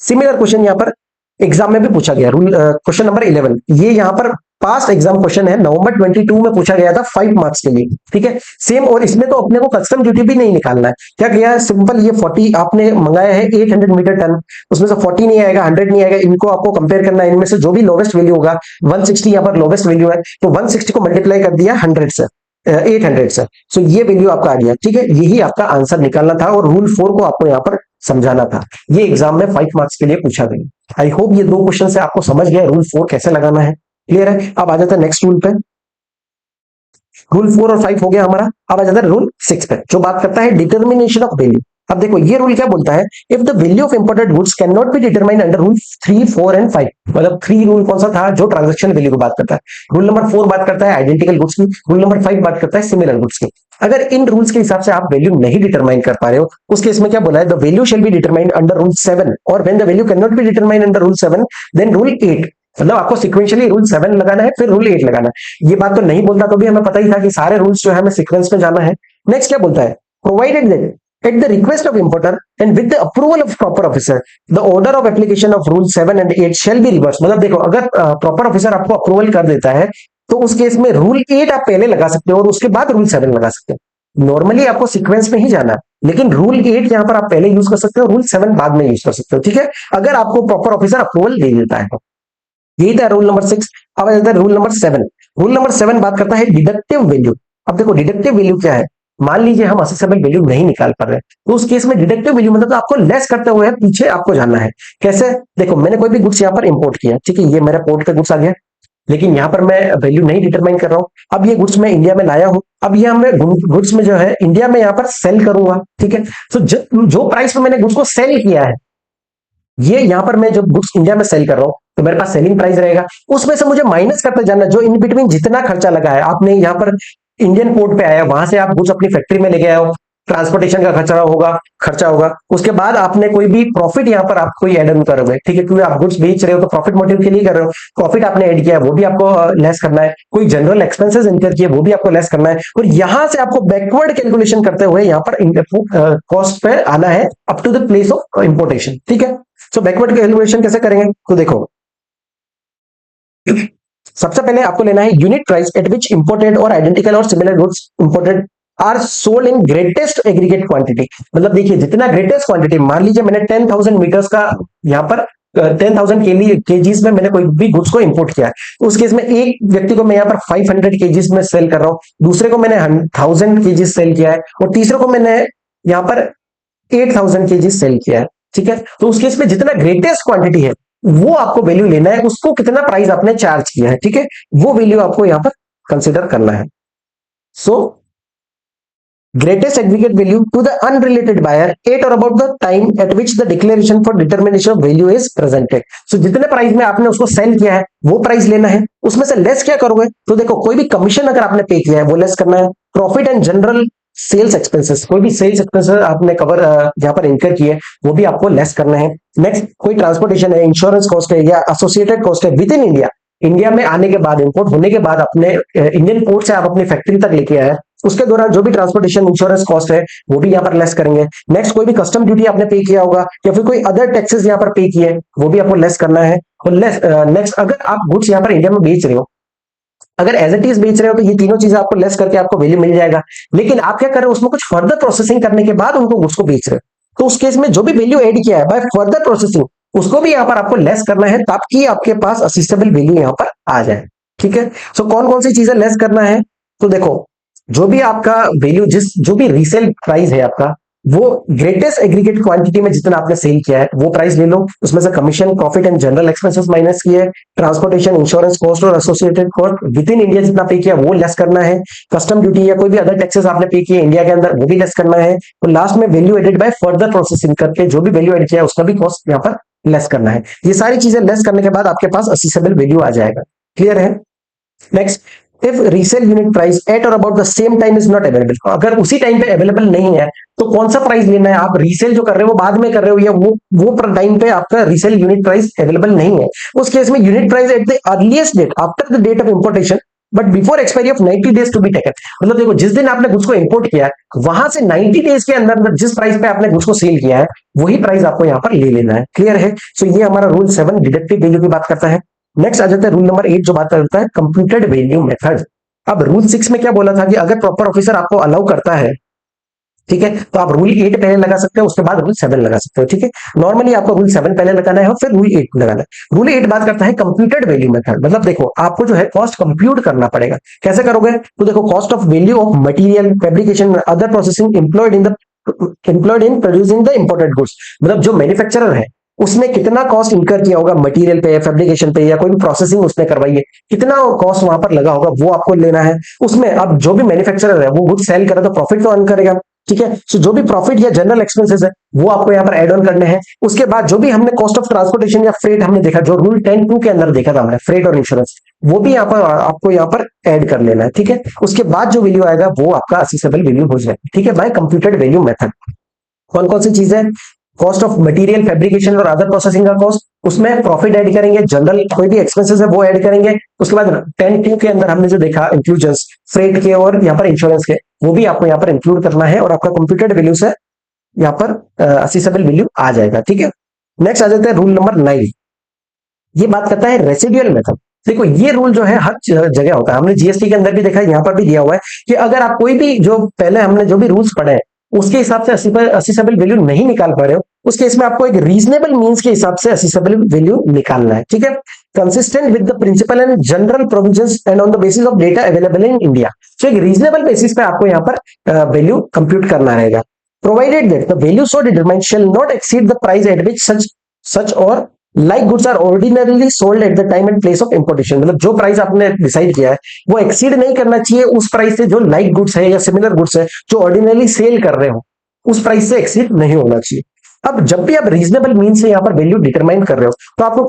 सिमिलर क्वेश्चन यहाँ पर एग्जाम में भी पूछा गया, रूल क्वेश्चन नंबर 11, ये यहाँ पर पास्ट एग्जाम क्वेश्चन है, नवंबर 22 में पूछा गया था 5 मार्क्स के लिए, ठीक है, सेम। और इसमें तो अपने को कस्टम ड्यूटी भी नहीं निकालना है, क्या किया है, सिंपल ये 40 आपने मंगाया है 800 मीटर टन, उसमें से 40 नहीं आएगा, 100 नहीं आएगा, इनको आपको कंपेयर करना है, इनमें से जो भी लोवेस्ट वैल्यू होगा, 160 यहाँ पर लोवेस्ट वैल्यू है, तो 160 को मल्टीप्लाई कर दिया 100 से, 800 से, सो ये वैल्यू आपका आ गया, ठीक है, यही आपका आंसर निकालना था और रूल 4 को आपको यहाँ पर समझाना था। ये एग्जाम में 5 मार्क्स के लिए पूछा गया। आई होप ये 2 क्वेश्चन से आपको समझ गया रूल 4 कैसे लगाना है, क्लियर है। अब आ जाता है नेक्स्ट रूल पे, रूल 4 और 5 हो गया हमारा। अब आ जाता है रूल 6 पे, जो बात करता है डिटर्मिनेशन ऑफ वैल्यू। अब देखो ये रूल क्या बोलता है, if the value of imported goods can not be determined under rule 3, 4 and 5, मतलब 3 रूल कौन सा था, जो ट्रांजैक्शन वैल्यू की बात करता है। रूल नंबर 4 बात करता है आइडेंटिकल गुड्स की, रूल नंबर 5 बात करता है सिमिलर गुड्स की। अगर इन रूल्स के हिसाब से आप वैल्यू नहीं डिटरमाइन कर पा रहे हो, उस केस में क्या बोला है, the value shall be determined under rule 7, और when the value can not be determined under rule 7 then rule 8, मतलब आपको सिक्वेंशियली रूल 7 लगाना है फिर रूल 8 लगाना है। ये बात तो नहीं बोलता तो भी हमें पता ही था कि सारे रूल्स जो है हमें सीक्वेंस में जाना है। नेक्स्ट क्या बोलता है, provided that at the request of importer and with the approval of proper officer the order of application of rule 7 and 8 shall be reversed, मतलब देखो अगर प्रॉपर ऑफिसर आपको अप्रूवल कर देता है तो उस केस में रूल 8 आप पहले लगा सकते हो और उसके बाद रूल 7 लगा सकते हो। नॉर्मली आपको सीक्वेंस में ही जाना है, लेकिन रूल 8 यहां पर आप पहले यूज कर सकते हो, रूल 7 बाद में यूज कर सकते हो, ठीक है, अगर आपको प्रॉपर ऑफिसर अप्रूवल दे देता है। यही था रूल नंबर 6। अब आता है रूल नंबर 7। रूल नंबर 7 बात करता है डिडक्टिव वैल्यू। अब देखो डिडक्टिव वैल्यू क्या है, मान लीजिए हम असेसेबल वैल्यू नहीं निकाल पा रहे, तो उस केस में डिडक्टिव वैल्यू मतलब तो आपको लेस करते हुए पीछे आपको जाना है। कैसे, देखो मैंने कोई भी गुड्स यहाँ पर इंपोर्ट किया, ठीक है, ये मेरा पोर्ट का गुड्स आ गया, लेकिन यहाँ पर मैं वैल्यू नहीं डिटरमाइन कर रहा हूँ। अब ये गुड्स मैं इंडिया में लाया हूँ, अब ये मैं गुड्स में जो है इंडिया में यहाँ पर सेल करूंगा, ठीक है। तो जो प्राइस पे मैंने गुड्स को सेल किया है, ये यहाँ पर मैं जब गुड्स इंडिया में सेल कर रहा हूँ तो मेरे पास सेलिंग प्राइस रहेगा, उसमें से मुझे माइनस करते जाना, जो इन बिटवीन जितना खर्चा लगा है, आपने यहाँ पर इंडियन पोर्ट पे आया, वहां से आप गुड्स अपनी फैक्ट्री में लेके आए हो, ट्रांसपोर्टेशन का खर्चा होगा, उसके बाद आपने कोई भी प्रॉफिट यहाँ पर आप कोई एड ऑन करोगे, ठीक है, क्योंकि आप गुड्स बेच रहे हो तो प्रॉफिट मोटिव के लिए कर रहे हो, प्रॉफिट आपने ऐड किया वो भी आपको लेस करना है, कोई जनरल एक्सपेंसेस इनकर किए वो भी आपको लेस करना है, और यहां से आपको बैकवर्ड कैलकुलेशन करते हुए यहाँ पर कॉस्ट पे आना है up to the place of importation, ठीक है। सो बैकवर्ड कैलकुलेशन कैसे करेंगे, तो देखो सबसे पहले आपको लेना है unit price at which imported और आइडेंटिकल और similar goods imported are sold in greatest aggregate quantity. मतलब देखिए जितना ग्रेटेस्ट क्वांटिटी, मान लीजिए मैंने 10,000 मीटर्स का यहाँ पर 10,000 केजीज में मैंने कोई भी गुड्स को इंपोर्ट किया है, तो उस केस में एक व्यक्ति को मैं यहाँ पर 500 केजीज में सेल कर रहा हूँ, दूसरे को मैंने 1000 केजीज सेल किया है, और तीसरे को मैंने यहाँ पर 8000 केजीज सेल किया है, ठीक है। तो उस केस में जितना ग्रेटेस्ट क्वांटिटी है वो आपको वैल्यू लेना है, उसको कितना प्राइस आपने चार्ज किया है, ठीक है, वो वैल्यू आपको यहां पर कंसीडर करना है। So greatest aggregate value to the unrelated buyer at or about the time at which the declaration for determination of value is presented. So जितने प्राइस में आपने उसको सेल किया है वो प्राइस लेना है, उसमें से लेस क्या करोगे, तो देखो कोई भी कमीशन अगर आपने पे किया है वो लेस करना है, profit and general sales expenses, कोई भी सेल्स एक्सपेंसेस आपने कवर यहाँ पर इंकर किए वो भी आपको लेस करना है। नेक्स्ट कोई ट्रांसपोर्टेशन है, इंश्योरेंस कॉस्ट है या एसोसिएटेड कॉस्ट है विद इन इंडिया, इंडिया में आने के बाद, इंपोर्ट होने के बाद अपने इंडियन पोर्ट से आप अपनी फैक्ट्री तक लेके आए, उसके दौरान जो भी ट्रांसपोर्टेशन इंश्योरेंस कॉस्ट है वो भी यहाँ पर लेस करेंगे। नेक्स्ट कोई भी कस्टम ड्यूटी आपने पे किया होगा या फिर कोई अदर टैक्सेस यहाँ पर पे किए हैं वो भी आपको लेस करना है। और लेस नेक्स्ट अगर आप गुड्स यहाँ पर इंडिया में बेच रहे हो, अगर एज इट इज बेच रहे हो तो ये तीनों चीजें आपको लेस करके आपको वैल्यू मिल जाएगा। लेकिन आप क्या कर रहे हो, उसमें कुछ फर्दर प्रोसेसिंग करने के बाद उनको गुड्स को बेच रहे हो, तो उस केस में जो भी वैल्यू एड किया है बाय फर्दर प्रोसेसिंग उसको भी यहाँ पर आपको लेस करना है ताकि आपके पास असिस्टेबल वैल्यू यहाँ पर आ जाए। ठीक है, सो कौन कौन सी चीजें लेस करना है, तो देखो जो भी आपका वैल्यू जो भी रीसेल प्राइस है आपका, वो ग्रेटेस्ट एग्रीगेट क्वांटिटी में जितना आपने सेल किया है वो प्राइस ले लो, उसमें से commission profit and general expenses minus किए, ट्रांसपोर्टेशन इंश्योरेंस कॉस्ट और associated cost with in India जितना पे किया वो लेस करना है, कस्टम ड्यूटी या कोई भी अदर टैक्सेस आपने पे किए इंडिया के अंदर वो भी लेस करना है, और लास्ट में value added by further processing करके जो भी वैल्यू एड किया है उसका भी कॉस्ट यहाँ पर लेस करना है। ये सारी चीजें लेस करने के बाद आपके पास असेसेबल वैल्यू आ जाएगा। क्लियर है? Next, if resale unit price at or about the same time is not available, अगर उसी टाइम पे अवेलेबल नहीं है तो कौन सा प्राइस लेना है, आप रीसेल जो कर रहे हो वो बाद में कर रहे हो या वो टाइम पे आपका रीसेल यूनिट प्राइस अवेलेबल नहीं है, उस केस में unit price at the earliest date after the date of importation but before expiry of 90 days to be taken. मतलब देखो जिस दिन आपने गुड्स को इंपोर्ट किया है वहां से 90 डेज के अंदर जिस प्राइस पे आपने गुड्स को सेल किया है वही प्राइस आपको यहाँ पर ले लेना है। क्लियर है? सो ये हमारा रूल 7 डिडक्टिव वैल्यू की बात करता है। नेक्स्ट आ जाता है रूल नंबर 8 जो बात करता है कंप्यूटेड वैल्यू मेथड। अब रूल 6 में क्या बोला था कि अगर प्रॉपर ऑफिसर आपको अलाउ करता है, ठीक है, तो आप रूल 8 पहले लगा सकते हो उसके बाद रूल 7 लगा सकते हो। ठीक है, नॉर्मली आपको रूल 7 पहले लगाना है और फिर रूल 8 लगाना है। रूल 8 बात करता है कंप्यूटेड वैल्यू मेथड, मतलब देखो आपको जो है कॉस्ट कंप्यूट करना पड़ेगा। कैसे करोगे, तो देखो cost of value of material fabrication other processing employed in producing the imported goods, मतलब जो मैन्युफैक्चरर है उसने कितना कॉस्ट इंकर किया होगा मटेरियल पे, फैब्रिकेशन पे या कोई भी प्रोसेसिंग उसने करवाई है, कितना कॉस्ट वहां पर लगा होगा वो आपको लेना है। उसमें अब जो भी मैन्युफैक्चरर है वो गुड सेल करे तो प्रॉफिट तो अर्न करेगा। ठीक है, सो जो भी प्रॉफिट या जनरल एक्सपेंसेस है वो आपको यहाँ पर एड ऑन करने हैं। उसके बाद जो भी हमने कॉस्ट ऑफ ट्रांसपोर्टेशन या फ्रेट हमने देखा, जो रूल 10(2) के अंदर देखा था हमने, फ्रेट और इंश्योरेंस, वो भी यहाँ पर आपको यहाँ पर ऐड कर लेना है। ठीक है, उसके बाद जो वैल्यू आएगा वो आपका असेसेबल वैल्यू हो जाएगा। ठीक है, बाय कंप्यूटेड वैल्यू मेथड। कौन कौन सी चीजें, कॉस्ट ऑफ मटेरियल फैब्रिकेशन और अदर प्रोसेसिंग का कॉस्ट, उसमें प्रॉफिट ऐड करेंगे, जनरल कोई भी एक्सपेंसेस है वो ऐड करेंगे। उसके बाद 10(2) के अंदर हमने जो देखा इंक्लूजन्स फ्रेट के और यहाँ पर इंश्योरेंस के, वो भी आपको यहाँ पर इंक्लूड करना है और आपका कंप्यूटेड वैल्यू से यहाँ पर असेसेबल वैल्यू आ जाएगा। ठीक है, नेक्स्ट आ जाता है रूल नंबर 9। ये बात करता है रेसिडुअल मेथड। देखो ये रूल जो है हर जगह होता है, हमने जीएसटी के अंदर भी देखा है, यहाँ पर भी दिया हुआ है कि अगर आप कोई भी जो पहले हमने जो भी रूल्स पढ़े हैं उसके हिसाब से असेसेबल वैल्यू नहीं निकाल पा रहे हो, उस केस में आपको एक रीजनेबल मींस के हिसाब से असेसेबल वैल्यू निकालना है। ठीक है, consistent with the principle and general provisions and on the basis of data available in India. तो एक रीजनेबल बेसिस पे आपको यहाँ पर वैल्यू कंप्यूट करना रहेगा। Provided that the value so determined shall not exceed the price at which such or like goods are ordinarily sold at the time and place of importation, मतलब जो price आपने decide किया है वो exceed नहीं करना चाहिए उस प्राइस से जो लाइक गुड्स है या सिमिलर गुड्स है जो ऑर्डिनरली सेल कर रहे हो उस प्राइस से एक्सीड नहीं होना चाहिए। अब जब भी आप रीजनेबल मीन से यहाँ पर वैल्यू डिटरमाइन कर रहे हो तो आपको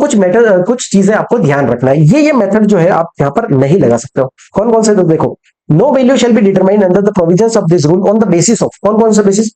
कुछ चीजें आपको ध्यान रखना है। ये मेथड जो है आप यहाँ पर नहीं लगा सकते हो। कौन कौन से, तो देखो no value shall be determine under the provisions of this rule on the basis of, कौन कौन सा basis,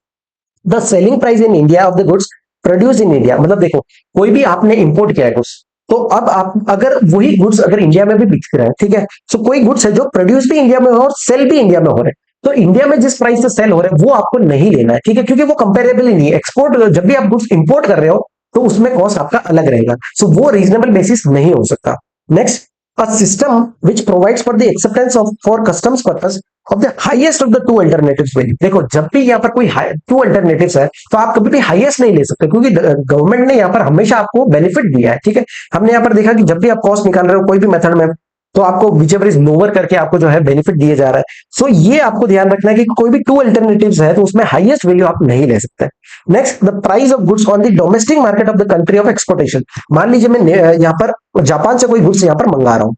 the selling price in India of the goods produce in India. मतलब देखो कोई भी आपने इंपोर्ट किया है गुड्स, तो अब आप अगर वही गुड्स अगर इंडिया में भी बिक रहे हैं, ठीक है, सो कोई गुड्स है जो प्रोड्यूस भी इंडिया में हो और सेल भी इंडिया में हो रहे हैं, तो इंडिया में जिस प्राइस से सेल हो रहे हैं वो आपको नहीं लेना है। ठीक है, क्योंकि वो कंपेरेबल ही नहीं है। एक्सपोर्ट जब भी आप गुड्स इंपोर्ट कर रहे हो तो उसमें कॉस्ट आपका अलग रहेगा, सो वो रीजनेबल बेसिस नहीं हो सकता। Next, a system which provides for the acceptance of for customs purpose of the highest of the two alternatives value। देखो जब भी यहाँ पर कोई टू अल्टरनेटिव्स है तो आप कभी भी हाईएस्ट नहीं ले सकते, क्योंकि गवर्नमेंट ने यहाँ पर हमेशा आपको बेनिफिट दिया है। ठीक है, हमने यहाँ पर देखा कि जब भी आप कॉस्ट निकाल रहे हो कोई भी मेथड में तो आपको whichever is लोअर करके आपको जो है बेनिफिट दिए जा रहा है। सो ये आपको ध्यान रखना है कि कोई भी टू अल्टरनेटिव्स है तो उसमें हाईएस्ट वैल्यू आप नहीं ले सकते। Next, the price of goods on the domestic market of the country of exportation. मान लीजिए मैं यहाँ पर जापान से कोई गुड्स यहाँ पर मंगा रहा हूँ,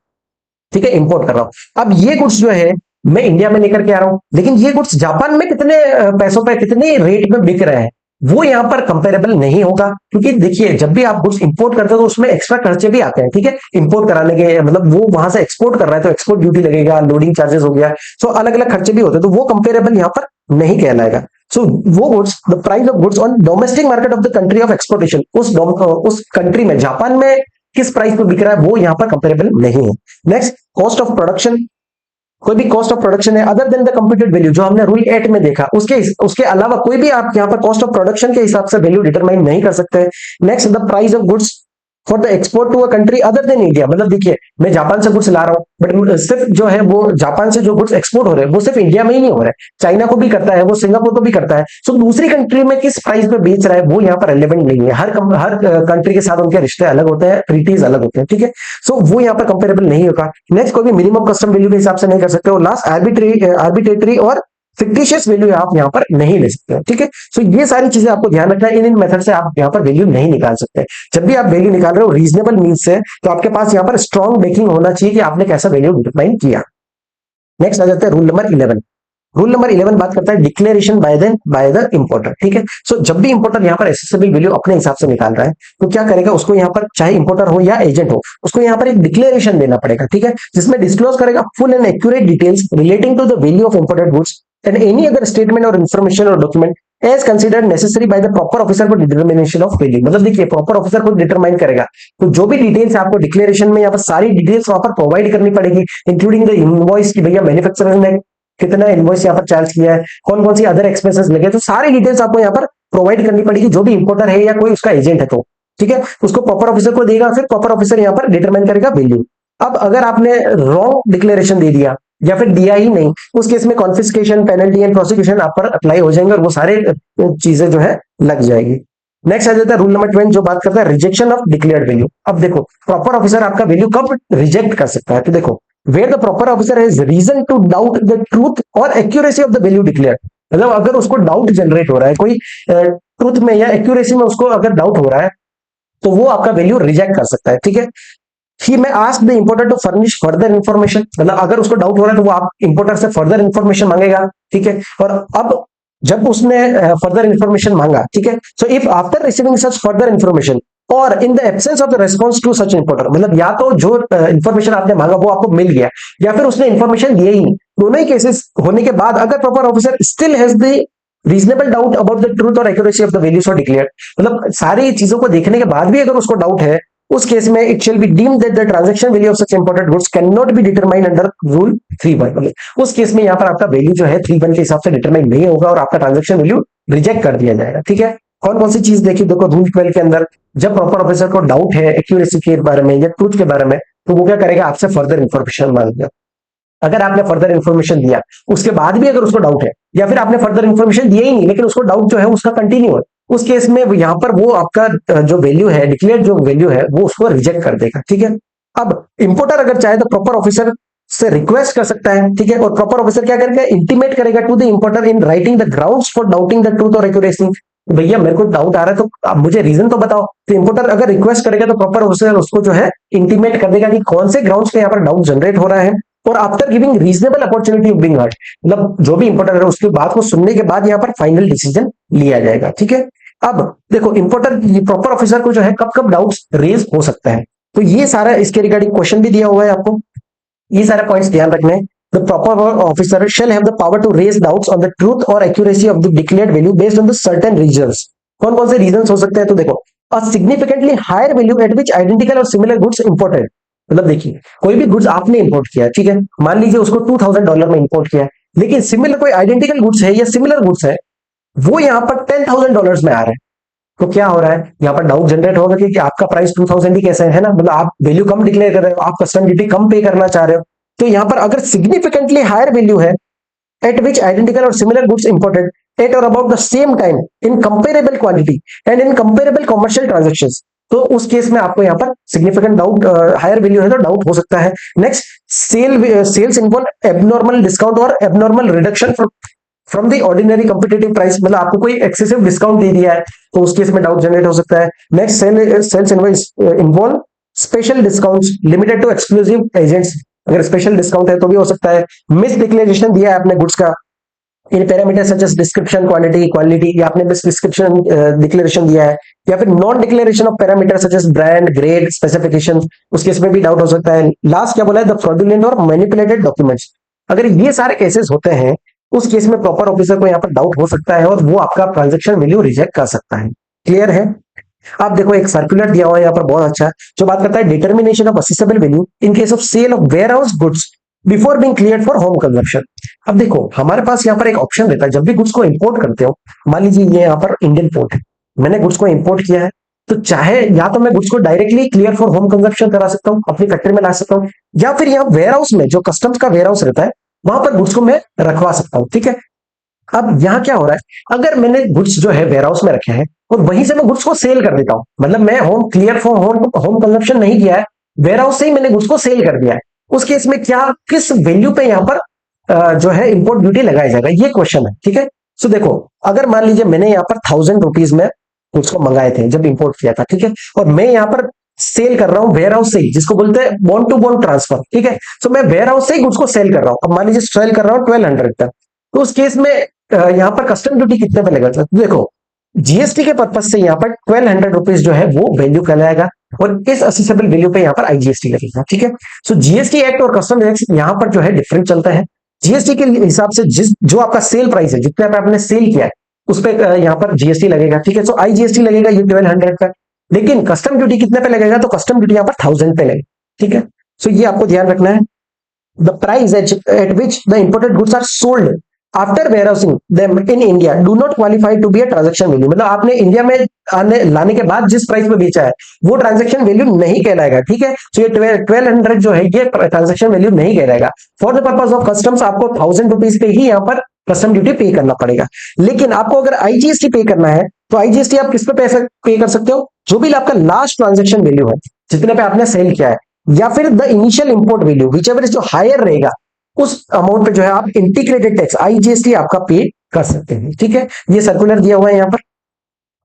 ठीक है, इंपोर्ट कर रहा हूं। अब ये गुड्स जो है मैं इंडिया में लेकर के आ रहा हूं, लेकिन ये गुड्स जापान में कितने पैसों पे कितने रेट में बिक रहे हैं वो यहाँ पर कंपेरेबल नहीं होगा, क्योंकि देखिए जब भी आप गुड्स इंपोर्ट करते हो तो उसमें एक्स्ट्रा खर्चे भी आते हैं। ठीक है, इंपोर्ट कराने के मतलब वो वहां से एक्सपोर्ट कर रहा है तो एक्सपोर्ट ड्यूटी लगेगा, लोडिंग चार्जेस हो गया, सो अलग अलग खर्चे भी होते हैं, तो वो कंपेरेबल यहाँ पर नहीं कहलाएगा। सो वो goods, the price of goods on domestic market of the country of exportation, उस कंट्री में जापान में किस प्राइस पर बिक रहा है वो यहाँ पर कंपेरेबल नहीं है। नेक्स्ट, कॉस्ट ऑफ प्रोडक्शन कोई भी कॉस्ट ऑफ प्रोडक्शन है other than the computed value, जो हमने रूल 8 में देखा, उसके उसके अलावा कोई भी आप यहाँ पर कॉस्ट ऑफ प्रोडक्शन के हिसाब से वैल्यू डिटरमाइन नहीं कर सकते। Next, the price of goods for the export to a country other than India. मतलब देखिए, मैं जापान से गुड्स ला रहा हूँ, बट सिर्फ जो है वो जापान से जो गुड्स एक्सपोर्ट हो रहे हैं वो सिर्फ इंडिया में ही नहीं हो रहे हैं, चाइना को भी करता है, वो सिंगापुर को भी करता है। सो दूसरी कंट्री में किस प्राइस पे बेच रहा है वो यहाँ पर रेलेवेंट नहीं है। हर कंट्री के साथ उनके रिश्ते अलग होते हैं, ट्रीटीज अलग होते हैं, ठीक है। सो वो यहाँ पर कंपेरेबल नहीं होगा। नेक्स्ट, कोई भी मिनिमम कस्टम वैल्यू के हिसाब से नहीं कर सकते। और लास्ट, आर्बिट्रेटरी और फिक्टिशियस वैल्यू आप यहाँ पर नहीं ले सकते, ठीक है। सो ये सारी चीजें आपको ध्यान रखना है, इन मेथड से आप यहाँ पर वैल्यू नहीं निकाल सकते। जब भी आप वैल्यू निकाल रहे हो रीजनेबल मीन्स से, तो आपके पास यहाँ पर स्ट्रॉन्ग बेकिंग होना चाहिए कि आपने कैसा वैल्यू डिटरमाइन किया। नेक्स्ट आ जाता है रूल नंबर 11। रूल नंबर 11 बात करता है डिक्लेरेशन बाय द इंपोर्टर, ठीक है। सो जब भी इंपोर्टर यहाँ पर एसेसिबल वैल्यू अपने हिसाब से निकाल रहा है, तो क्या करेगा, उसको यहाँ पर चाहे इंपोर्टर हो या एजेंट हो, उसको यहाँ पर एक डिक्लेरेशन देना पड़ेगा, ठीक है, जिसमें डिस्क्लोज करेगा full and accurate details relating to the value of imported goods and any other statement और इन्फॉर्मेशन और document as considered necessary by the proper officer for determination of value. मतलब देखिए, प्रॉपर ऑफिसर को determine करेगा, तो जो भी details आपको डिक्लेरेशन में यहाँ पर सारी डिटेल्स वहां पर प्रोवाइड करनी पड़ेगी, इंक्लूडिंग द इनवॉइस की भैया मैन्युफैक्चरर ने कितना इनवॉइस यहाँ पर चार्ज किया है, कौन कौन सी अदर एक्सपेंसेस लगे, तो सारी डिटेल्स आपको यहाँ पर प्रोवाइड करनी पड़ेगी, जो भी इंपोर्टर है या कोई उसका एजेंट है तो, ठीक है। उसको प्रॉपर ऑफिसर को देगा, फिर प्रॉपर ऑफिसर यहाँ पर डिटरमाइन करेगा वैल्यू। अब अगर आपने रॉन्ग डिक्लेरेशन दे दिया या फिर दिया ही नहीं, उस केस में कॉन्फिस्केशन, पेनल्टी एंड प्रोसिक्यूशन आप पर अप्लाई हो जाएंगे और वो सारे चीजें जो है लग जाएगी। नेक्स्ट आ जाता है रूल नंबर 12, जो बात करता है रिजेक्शन ऑफ डिक्लेयर्ड वैल्यू। अब देखो, प्रॉपर ऑफिसर आपका वैल्यू कब रिजेक्ट कर सकता है, तो देखो, where the proper officer has reason to doubt the truth or accuracy of the value declared। मतलब अगर उसको डाउट जनरेट हो रहा है, कोई ट्रूथ में या एक्यूरेसी में उसको अगर डाउट हो रहा है, तो वो आपका वैल्यू रिजेक्ट कर सकता है, ठीक है। He may ask the importer to furnish further information. मतलब अगर उसको डाउट हो रहा है तो वो आप इंपोर्टर से फर्दर इन्फॉर्मेशन मांगेगा, ठीक है। और अब जब उसने फर्दर इन्फॉर्मेशन मांगा, ठीक है, so if after receiving such further information or in the absence of the response to such importer, मतलब या तो जो इन्फॉर्मेशन आपने मांगा वो आपको मिल गया, या फिर उसने इन्फॉर्मेशन दिया ही नहीं, दोनों ही केसेस होने के बाद अगर proper officer still has the reasonable doubt about the truth और accuracy of the values for declared, मतलब सारी चीजों को देखने के बाद भी अगर उसको डाउट है, उस केस में it shall be deemed that the transaction value of such imported goods can not be determined under rule 3(1). मतलब उस केस में यहाँ पर आपका वैल्यू जो है 3(1) के हिसाब से डिटरमाइन नहीं होगा और आपका ट्रांजैक्शन वैल्यू रिजेक्ट कर दिया जाएगा, ठीक है। कौन कौन सी चीज देखी, देखो रूल 12 के अंदर जब प्रॉपर ऑफिसर को डाउट है एक्यूरेसी के बारे में या ट्रूथ के बारे में, तो वो क्या करेगा, आपसे फर्दर इन्फॉर्मेशन मांगेगा। अगर आपने फर्दर इन्फॉर्मेशन दिया, उसके बाद भी अगर उसको डाउट है, या फिर आपने फर्दर इन्फॉर्मेशन दिया ही नहीं लेकिन उसको डाउट जो है उसका कंटिन्यू है, उस केस में यहाँ पर वो आपका जो वैल्यू है, डिक्लेयर जो वैल्यू है, वो उसको रिजेक्ट कर देगा, ठीक है। अब इंपोर्टर अगर चाहे तो प्रॉपर ऑफिसर से रिक्वेस्ट कर सकता है, ठीक है, और प्रॉपर ऑफिसर क्या करेगा, इंटीमेट करेगा to the importer in writing the grounds for doubting the truth और एक्यूरेसी। भैया मेरे को डाउट आ रहा है तो आप मुझे रीजन तो बताओ। तो इंपोर्टर अगर रिक्वेस्ट करेगा तो प्रॉपर ऑफिसर उसको जो है इंटीमेट कर देगा कि कौन से ग्राउंड्स पे यहाँ पर डाउट जनरेट हो रहा है, और after giving reasonable opportunity of being heard, मतलब जो भी इंपोर्टर है उसकी बात को सुनने के बाद यहाँ पर फाइनल डिसीजन लिया जाएगा, ठीक है। अब देखो, इंपोर्टर प्रॉपर ऑफिसर को जो है कब कब डाउट्स रेज हो सकता है, तो ये सारा इसके रिगार्डिंग क्वेश्चन भी दिया हुआ है आपको, ये सारे पॉइंट्स ध्यान रखने हैं। The proper officer shall have the power to raise doubts on the truth or accuracy of the declared value based on the certain reasons। कौन कौन से रीजंस हो सकते हैं, तो देखो, a significantly higher value at which identical or similar goods imported। मतलब देखिए, कोई भी गुड्स आपने इंपोर्ट किया, ठीक है, मान लीजिए उसको $2000 में इंपोर्ट किया, लेकिन सिमिलर कोई आइडेंटिकल गुड्स है या सिमिलर गुड्स है, वो यहाँ पर $10,000 में आ रहा है, तो क्या हो रहा है, यहाँ पर डाउट जनरेट होगा कि आपका प्राइस 2000 ही कैसे है ना, मतलब आप वैल्यू कम डिक्लेयर कर रहे हो, आप कस्टम ड्यूटी कम पे करना चाह रहे हो। तो यहाँ पर अगर सिग्निफिकेंटली हायर वैल्यू है एट विच आइडेंटिकल और similar goods imported at or about the same time in comparable quantity and in comparable commercial transactions, तो उस केस में आपको यहाँ पर सिग्निफिकेंट डाउट, हायर वैल्यू है तो डाउट हो सकता है। Next, sales involve abnormal discount or abnormal reduction from the ordinary competitive price, मतलब आपको कोई एक्सेसिव डिस्काउंट दे दिया है तो उस केस में डाउट जनरेट हो सकता है। Next, sales involve special discounts limited to exclusive agents, अगर स्पेशल डिस्काउंट है तो भी हो सकता है। मिस डिक्लेरेशन दिया है आपने गुड्स का इन parameter such as description, quantity, quality, या आपने मिस डिस्क्रिप्शन डिक्लेरेशन दिया है, या फिर non declaration of parameter such as brand, grade, specification, उस केस में भी डाउट हो सकता है। लास्ट क्या बोला है, द फ्रॉडुलेंट और मैनिपुलेटेड डॉक्यूमेंट्स, अगर ये सारे केसेस होते हैं उस केस में प्रॉपर ऑफिसर को यहाँ पर डाउट हो सकता है और वो आपका ट्रांजेक्शन वैल्यू रिजेक्ट कर सकता है। क्लियर है। आप देखो, एक सर्कुलर दिया हुआ है यहाँ पर बहुत अच्छा, जो बात करता है determination of assessable value in case of sale of warehouse goods before being cleared for home consumption. अब देखो हमारे पास यहाँ पर एक ऑप्शन रहता है, जब भी गुड्स को इंपोर्ट करते हो, मान लीजिए ये यहाँ पर इंडियन पोर्ट है, मैंने गुड्स को इंपोर्ट किया है, तो चाहे या तो मैं गुड्स को directly clear for home consumption करा सकता हूँ, अपनी फैक्ट्री में ला सकता हूँ, या फिर यहाँ वेयर हाउस में जो कस्टम्स का वेयर हाउस रहता है वहां पर गुड्स को मैं रखवा सकता हूँ। ठीक है, अब यहाँ क्या हो रहा है, अगर मैंने गुड्स जो है वेयर हाउस में रखे हैं और वहीं से मैं गुड्स को सेल कर देता हूँ, मतलब मैं home clear for home consumption नहीं किया है, वेयर हाउस से ही मैंने गुड्स को सेल कर दिया है, उस केस में क्या किस वैल्यू पे यहाँ पर जो है इंपोर्ट ड्यूटी लगाया जाएगा, ये क्वेश्चन है। ठीक है, सो देखो अगर मान लीजिए मैंने यहाँ पर 1000 रुपीज में गुड्स को मंगाए थे जब इंपोर्ट किया था, ठीक है, और मैं यहाँ पर सेल कर रहा हूँ वेयर हाउस से ही, जिसको बोलते हैं बॉन्ड टू बॉन्ड ट्रांसफर। ठीक है, सो मैं वेयर हाउस से ही गुड्स को सेल कर रहा हूँ, अब मान लीजिए सेल कर रहा हूँ 1200 तक, तो उस केस में यहाँ पर कस्टम ड्यूटी कितने पे लगेगा, तो देखो जीएसटी के पर्पज से यहाँ पर 1200 रुपीज जो है वो वैल्यू कहलाएगा, और इस असेसेबल वैल्यू पे यहाँ पर आईजीएसटी लगेगा। ठीक है, सो जीएसटी एक्ट और कस्टम टैक्स यहाँ पर जो है डिफरेंट चलता है। जीएसटी के हिसाब से जिस जो आपका सेल प्राइस है, जितने पे आपने सेल किया है उस पे यहाँ पर जीएसटी लगेगा। ठीक है, सो आईजीएसटी लगेगा ये 1200 का, लेकिन कस्टम ड्यूटी कितने पे लगेगा, तो कस्टम ड्यूटी यहाँ पर 1000 पे लगेगा। ठीक है, सो ये आपको ध्यान रखना है। The price at which the imported goods are sold after warehousing them in India do not qualify to be a transaction value। मतलब आपने इंडिया में लाने के बाद जिस प्राइस पे बेचा है वो ट्रांजैक्शन वैल्यू नहीं कहलाएगा। ठीक है, तो ये 1200 जो है ये ट्रांजैक्शन वैल्यू नहीं कहलाएगा। For the purpose of customs आपको 1000 रुपीज पे ही यहाँ पर कस्टम ड्यूटी पे करना पड़ेगा। लेकिन आपको अगर आईजीएसटी पे करना है तो आईजीएसटी आप किस पे पैसा पे कर सकते हो, जो भी आपका लास्ट ट्रांजेक्शन वैल्यू है, जितने पे आपने सेल किया है, या फिर the initial import value which ever जो हायर रहेगा उस अमाउंट पे जो है आप इंटीग्रेटेड टैक्स आईजीएसटी आपका पे कर सकते हैं। ठीक है, ये सर्कुलर दिया हुआ है यहाँ पर।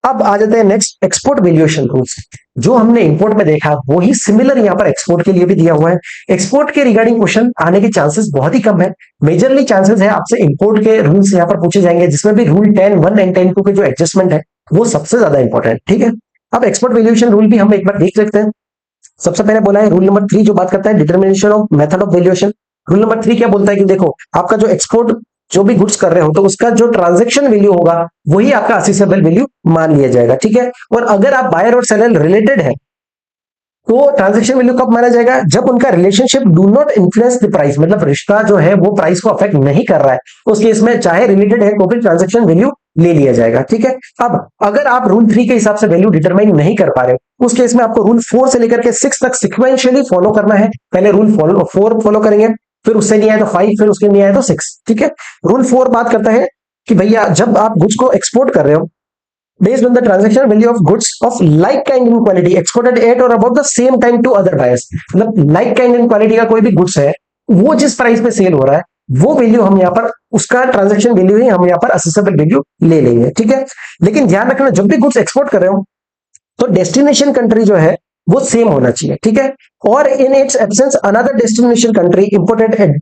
अब आ जाते हैं नेक्स्ट, एक्सपोर्ट वैल्यूएशन रूल्स। जो हमने इंपोर्ट में देखा वही सिमिलर यहाँ पर एक्सपोर्ट के लिए भी दिया हुआ है। एक्सपोर्ट के रिगार्डिंग क्वेश्चन आने के चांसेस बहुत ही कम है, मेजरली चांसेस है आपसे इंपोर्ट के रूल्स यहाँ पर पूछे जाएंगे, जिसमें भी रूल 10(1) एंड 10(2) के जो एडजस्टमेंट है वो सबसे ज्यादा इंपॉर्टेंट। ठीक है, अब एक्सपोर्ट वैल्यूएशन रूल भी हम एक बार देख लेते हैं। सबसे पहले बोला है रूल नंबर 3 जो बात करता है determination of method of valuation. Rule number 3 क्या बोलता है कि देखो आपका जो एक्सपोर्ट जो भी गुड्स कर रहे हो तो उसका जो ट्रांजैक्शन वैल्यू होगा वही आपका असेसेबल वैल्यू मान लिया जाएगा। ठीक है, और अगर आप बायर और सेलर रिलेटेड है तो ट्रांजैक्शन वैल्यू कब माना जाएगा, जब उनका relationship do not influence the price, मतलब रिश्ता जो है वो प्राइस को अफेक्ट नहीं कर रहा है, उस केस में चाहे रिलेटेड है तो फिर ट्रांजैक्शन वैल्यू ले लिया जाएगा। ठीक है, अब अगर आप रूल 3 के हिसाब से वैल्यू डिटरमाइन नहीं कर पा रहे हो उस केस में आपको रूल 4 से लेकर के 6 तक सिक्वेंशियली फॉलो करना है। पहले रूल 4 फॉलो करेंगे, फिर उससे नहीं आया तो 5, फिर उसके नहीं आया तो 6। ठीक है, रूल 4 बात करता है कि भैया जब आप गुड्स को एक्सपोर्ट कर रहे हो based on the transaction value of goods of like kind in quality exported at or about the same time to other buyers, मतलब like kind in quality का कोई भी गुड्स है वो जिस प्राइस पे सेल हो रहा है वो वैल्यू हम यहाँ पर उसका ट्रांजैक्शन वैल्यू ही हम यहाँ पर असेसेबल वैल्यू ले लेंगे। ठीक है, लेकिन ध्यान रखना जब भी गुड्स एक्सपोर्ट कर रहे हो तो डेस्टिनेशन कंट्री जो है वो सेम होना चाहिए। ठीक है, और in its absence another destination country imported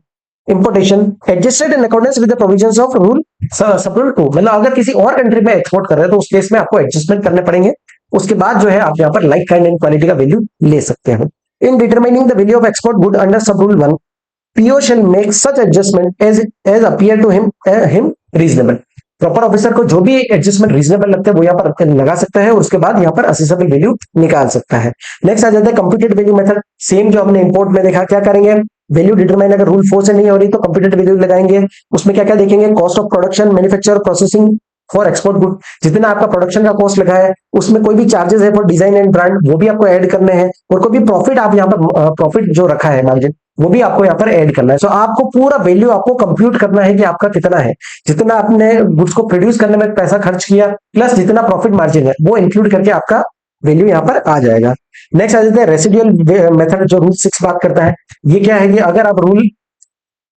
importation adjusted in accordance with the provisions of rule सब रूल 2, मतलब अगर किसी और कंट्री में एक्सपोर्ट कर रहे हैं तो उस केस में आपको एडजस्टमेंट करने पड़ेंगे, उसके बाद जो है आप यहाँ पर लाइक काइंड एंड क्वालिटी का वैल्यू ले सकते हैं। In determining the value of export good under sub rule 1 P O shall make such adjustment as appear to him reasonable. Proper officer को जो भी एडजस्टमेंट रीजनेबल लगता है वो यहाँ पर लगा सकता है और उसके बाद यहाँ पर असेसेबल वैल्यू निकाल सकता है। नेक्स्ट आ जाता है कंप्यूटेड वैल्यू मेथड। सेम जो हमने इंपोर्ट में देखा, क्या करेंगे, वैल्यू डिटरमाइन अगर रूल 4 से नहीं हो रही तो कंप्यूटेड वैल्यू लगाएंगे। उसमें क्या क्या देखेंगे, cost of production, manufacture, processing for export good, जितना आपका प्रोडक्शन का कॉस्ट लगा है उसमें कोई भी चार्जेस है फॉर डिजाइन एंड ब्रांड वो भी आपको ऐड करने हैं, और कोई भी प्रॉफिट आप यहाँ पर प्रॉफिट जो रखा है मार्जिन वो भी आपको यहाँ पर ऐड करना है। सो आपको पूरा वैल्यू आपको कंप्यूट करना है कि आपका कितना है, जितना आपने गुड्स को प्रोड्यूस करने में पैसा खर्च किया प्लस जितना प्रॉफिट मार्जिन है वो इंक्लूड करके आपका वैल्यू यहाँ पर आ जाएगा। नेक्स्ट आ जाता है रेसिडुअल मेथड जो रूल 6 बात करता है। ये क्या है कि अगर आप रूल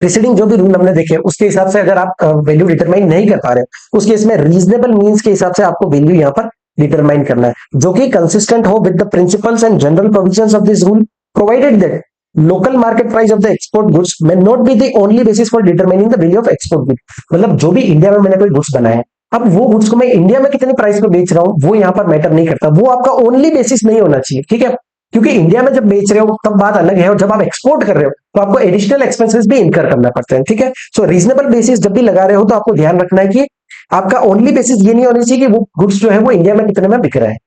प्रीसीडिंग जो भी रूल हमने देखे उसके हिसाब से अगर आप वैल्यू डिटरमाइन नहीं कर पा रहे उस केस में रीजनेबल मींस के हिसाब से आपको वैल्यू यहाँ पर डिटरमाइन करना है, जो कि कंसिस्टेंट हो with the principles and general provisions of this rule, provided that local market price of the export goods may not be the only basis for determining the value of export goods। मतलब जो भी India में मैंने कोई goods बनाया अब वो goods को मैं इंडिया में कितने प्राइस पे बेच रहा हूँ वो यहाँ पर मैटर नहीं करता, वो आपका ओनली बेसिस नहीं होना चाहिए। ठीक है, क्योंकि इंडिया में जब बेच रहे हो तब बात अलग है, और जब आप एक्सपोर्ट कर रहे हो तो आपको एडिशनल एक्सपेंसेस भी इनकर करना पड़ता है। ठीक है, सो रीजनेबल बेसिस जब भी लगा रहे हो तो आपको ध्यान रखना है कि आपका ओनली बेसिस ये नहीं होनी चाहिए कि वो गुड्स जो है वो इंडिया में कितने में बिक रहा है।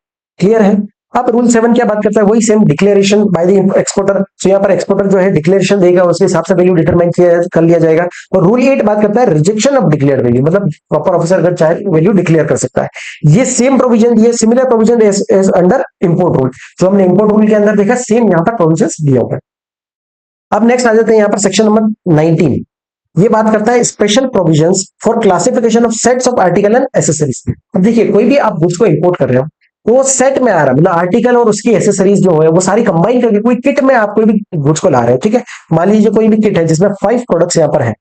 क्लियर है, अब रूल 7 क्या बात करता है, वही same declaration by the exporter. तो यहाँ पर एक्सपोर्टर जो है डिक्लेरेशन देगा, उसके हिसाब से वैल्यू डिटरमाइन कर लिया जाएगा। और रूल 8 बात करता है रिजेक्शन ऑफ डिक्लेयर वैल्यू, मतलब प्रॉपर ऑफिसर अगर चाहे वैल्यू डिक्लेयर कर सकता है। ये सेम प्रोविजन, ये similar provision as under import rule. जो हमने इंपोर्ट रूल के अंदर देखा, सेम यहाँ पर प्रोविजन दिया हुआ है। अब नेक्स्ट आ जाते हैं यहाँ पर सेक्शन नंबर 19। ये बात करता है special provisions for classification of sets of article and accessories. अब देखिए, कोई भी आप गुड्स को इंपोर्ट कर रहे हो, वो सेट में आ रहा है, मतलब आर्टिकल और उसकी एसेसरीज जो है वो सारी कंबाइन करके कोई किट में आप कोई भी गुड्स को ला रहे हो, ठीक है। मान लीजिए कोई भी किट है जिसमें 5 प्रोडक्ट्स यहाँ पर है,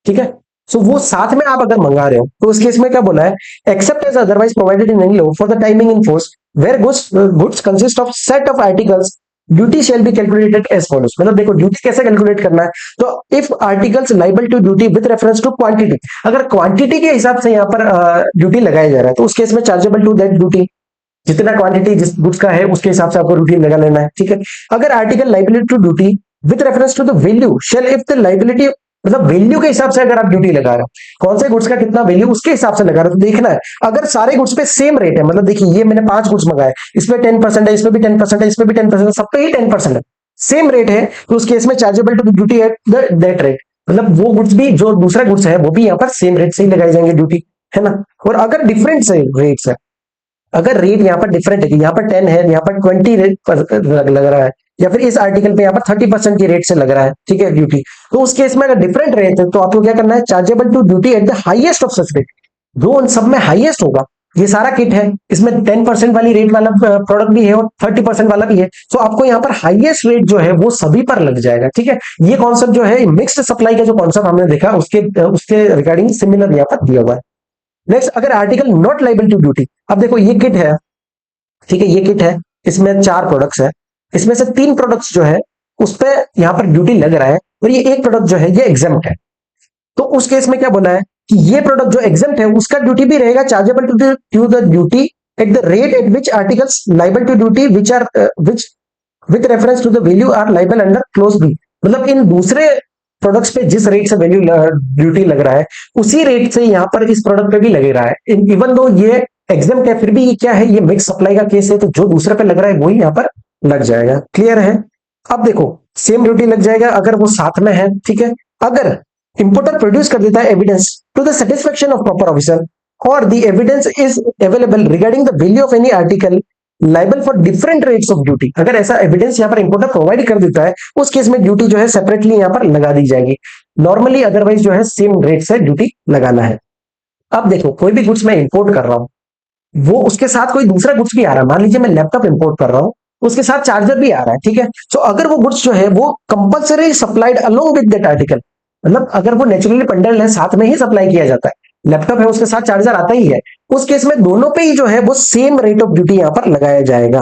ठीक है। सो वो साथ में आप अगर मंगा रहे हो, तो उस केस में क्या बोला है, except as otherwise provided in any law for the timing in force where goods consist of set of articles, duty shall be calculated as follows. मतलब देखो ड्यूटी कैसे कैलकुलेट करना है, तो if articles liable to duty with reference to quantity, अगर quantity के हिसाब से यहाँ पर ड्यूटी लगाया जा रहा है, तो उस केस में चार्जेबल टू दैट ड्यूटी, जितना क्वांटिटी जिस गुड्स का है उसके हिसाब से आपको ड्यूटी लगा लेना है, ठीक है। अगर article liability to duty with reference to the value shall if the liability, मतलब वैल्यू के हिसाब से अगर आप ड्यूटी लगा रहे हो, कौन से गुड्स का कितना वैल्यू उसके हिसाब से लगा रहे हो, तो देखना है अगर सारे गुड्स पे सेम रेट है, मतलब देखिए ये मैंने 5 गुड्स मंगाए, इसमें 10% है, इसमें भी 10% है, इसमें भी 10%, सब पे ही 10% है, सेम रेट है, तो उस केस में chargeable to duty at that rate, मतलब वो गुड्स भी जो दूसरा गुड्स है वो भी यहाँ पर सेम रेट से ही लगाई जाएंगे ड्यूटी, है ना। और अगर डिफरेंट रेट्स है, अगर रेट यहाँ पर डिफरेंट है, यहाँ पर 10 है, यहाँ पर 20 रेट पर लग रहा है, या फिर इस आर्टिकल पे यहाँ पर 30% की रेट से लग रहा है, ठीक है, ड्यूटी, तो उस केस में अगर डिफरेंट रेट है तो आपको क्या करना है, chargeable to duty at the highest of such rate, जो उन सब में हाईएस्ट होगा। ये सारा किट है, इसमें 10% वाली रेट वाला प्रोडक्ट भी है और 30% वाला भी है, तो आपको यहाँ पर हाईएस्ट रेट जो है वो सभी पर लग जाएगा, ठीक है। ये कॉन्सेप्ट जो है मिक्स्ड सप्लाई का जो कॉन्सेप्ट हमने देखा, उसके रिगार्डिंग सिमिलर यहाँ पर दिया हुआ है। नेक्स्ट, अगर article not liable to duty, अब देखो ये किट है, ठीक है, ये किट है, इसमें 4 प्रोडक्ट्स है, इसमें से 3 प्रोडक्ट्स जो है उस पर यहाँ पर ड्यूटी लग रहा है, और ये एक प्रोडक्ट जो है ये एग्जाम्प्ट है। तो उस केस में क्या बोला है कि ये प्रोडक्ट जो एग्जाम्प्ट है उसका ड्यूटी भी रहेगा chargeable to the duty at the rate at which articles liable to duty which are which with reference to the value are liable under clause B. मतलब इन दूसरे प्रोडक्ट्स पे जिस रेट से वैल्यू ड्यूटी लग रहा है, उसी रेट से यहाँ पर इस प्रोडक्ट पे भी लगे रहा है। इवन दो ये एग्जाम्प्ट है, फिर भी ये क्या है, ये मिक्स सप्लाई का केस है, तो जो दूसरे पे लग रहा है वही यहाँ पर लग जाएगा। क्लियर है। अब देखो सेम ड्यूटी लग जाएगा अगर वो साथ में है, ठीक है। अगर इंपोर्टर प्रोड्यूस कर देता है evidence to the satisfaction of proper officer or the evidence is available regarding the value of any article liable for different rates of duty, अगर ऐसा एविडेंस यहाँ पर इंपोर्टर प्रोवाइड कर देता है, उस केस में ड्यूटी जो है सेपरेटली यहाँ पर लगा दी जाएगी। नॉर्मली अदरवाइज जो है सेम रेट से ड्यूटी लगाना है। अब देखो कोई भी गुड्स मैं इंपोर्ट कर रहा हूं, वो उसके साथ कोई दूसरा गुड्स भी आ रहा है, मान लीजिए मैं लैपटॉप इंपोर्ट कर रहा हूं, उसके साथ चार्जर भी आ रहा है, ठीक है। तो अगर वो गुड्स जो है वो compulsory supplied along with that article, मतलब अगर वो नेचुरली बंडल है साथ में ही सप्लाई किया जाता है, लैपटॉप है उसके साथ चार्जर आता ही है, उस केस में दोनों पे ही जो है वो सेम रेट ऑफ ड्यूटी यहां पर लगाया जाएगा।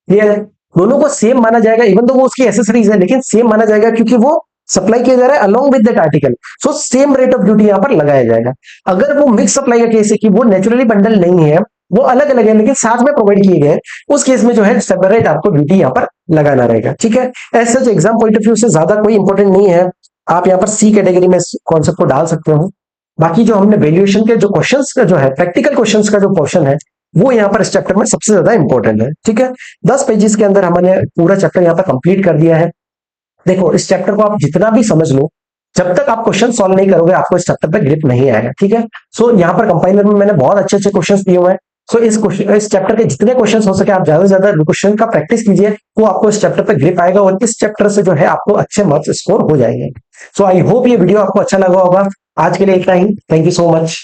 क्लियर है, दोनों को सेम माना जाएगा, इवन तो वो उसकी एसेसरीज है लेकिन सेम माना जाएगा क्योंकि वो सप्लाई किया जा रहा है along with that article, so same rate of duty यहां पर लगाया जाएगा। अगर वो मिक्स सप्लाई का केस है कि वो नेचुरली बंडल नहीं है, वो अलग अलग है लेकिन साथ में प्रोवाइड किए गए, उस केस में जो है सेपरेट आपको ड्यूटी यहाँ पर लगाना रहेगा, ठीक है। ऐसे सच एग्जाम पॉइंट ऑफ व्यू से ज्यादा कोई इंपॉर्टेंट नहीं है, आप यहाँ पर सी कैटेगरी में कॉन्सेप्ट को डाल सकते हो। बाकी जो हमने वैल्यूएशन के जो क्वेश्चंस का जो है प्रैक्टिकल क्वेश्चंस का जो पोर्शन है वो यहाँ पर इस चैप्टर में सबसे ज्यादा इंपॉर्टेंट है, ठीक है। 10 पेजेस के अंदर हमने पूरा चैप्टर यहाँ पर कंप्लीट कर दिया है। देखो इस चैप्टर को आप जितना भी समझ लो, जब तक आप क्वेश्चन सॉल्व नहीं करोगे आपको इस चैप्टर पर ग्रिप नहीं आएगा, ठीक है। सो यहाँ पर कंपाइलर में मैंने बहुत अच्छे अच्छे क्वेश्चन दिए हुए हैं। सो इस चैप्टर के जितने क्वेश्चन हो सके आप ज्यादा से ज्यादा क्वेश्चन का प्रैक्टिस कीजिए, वो आपको इस चैप्टर पे ग्रिप आएगा और इस चैप्टर से जो है आपको अच्छे मार्क्स स्कोर हो जाएंगे। सो आई होप ये वीडियो आपको अच्छा लगा होगा। आज के लिए इतना ही, थैंक यू सो मच।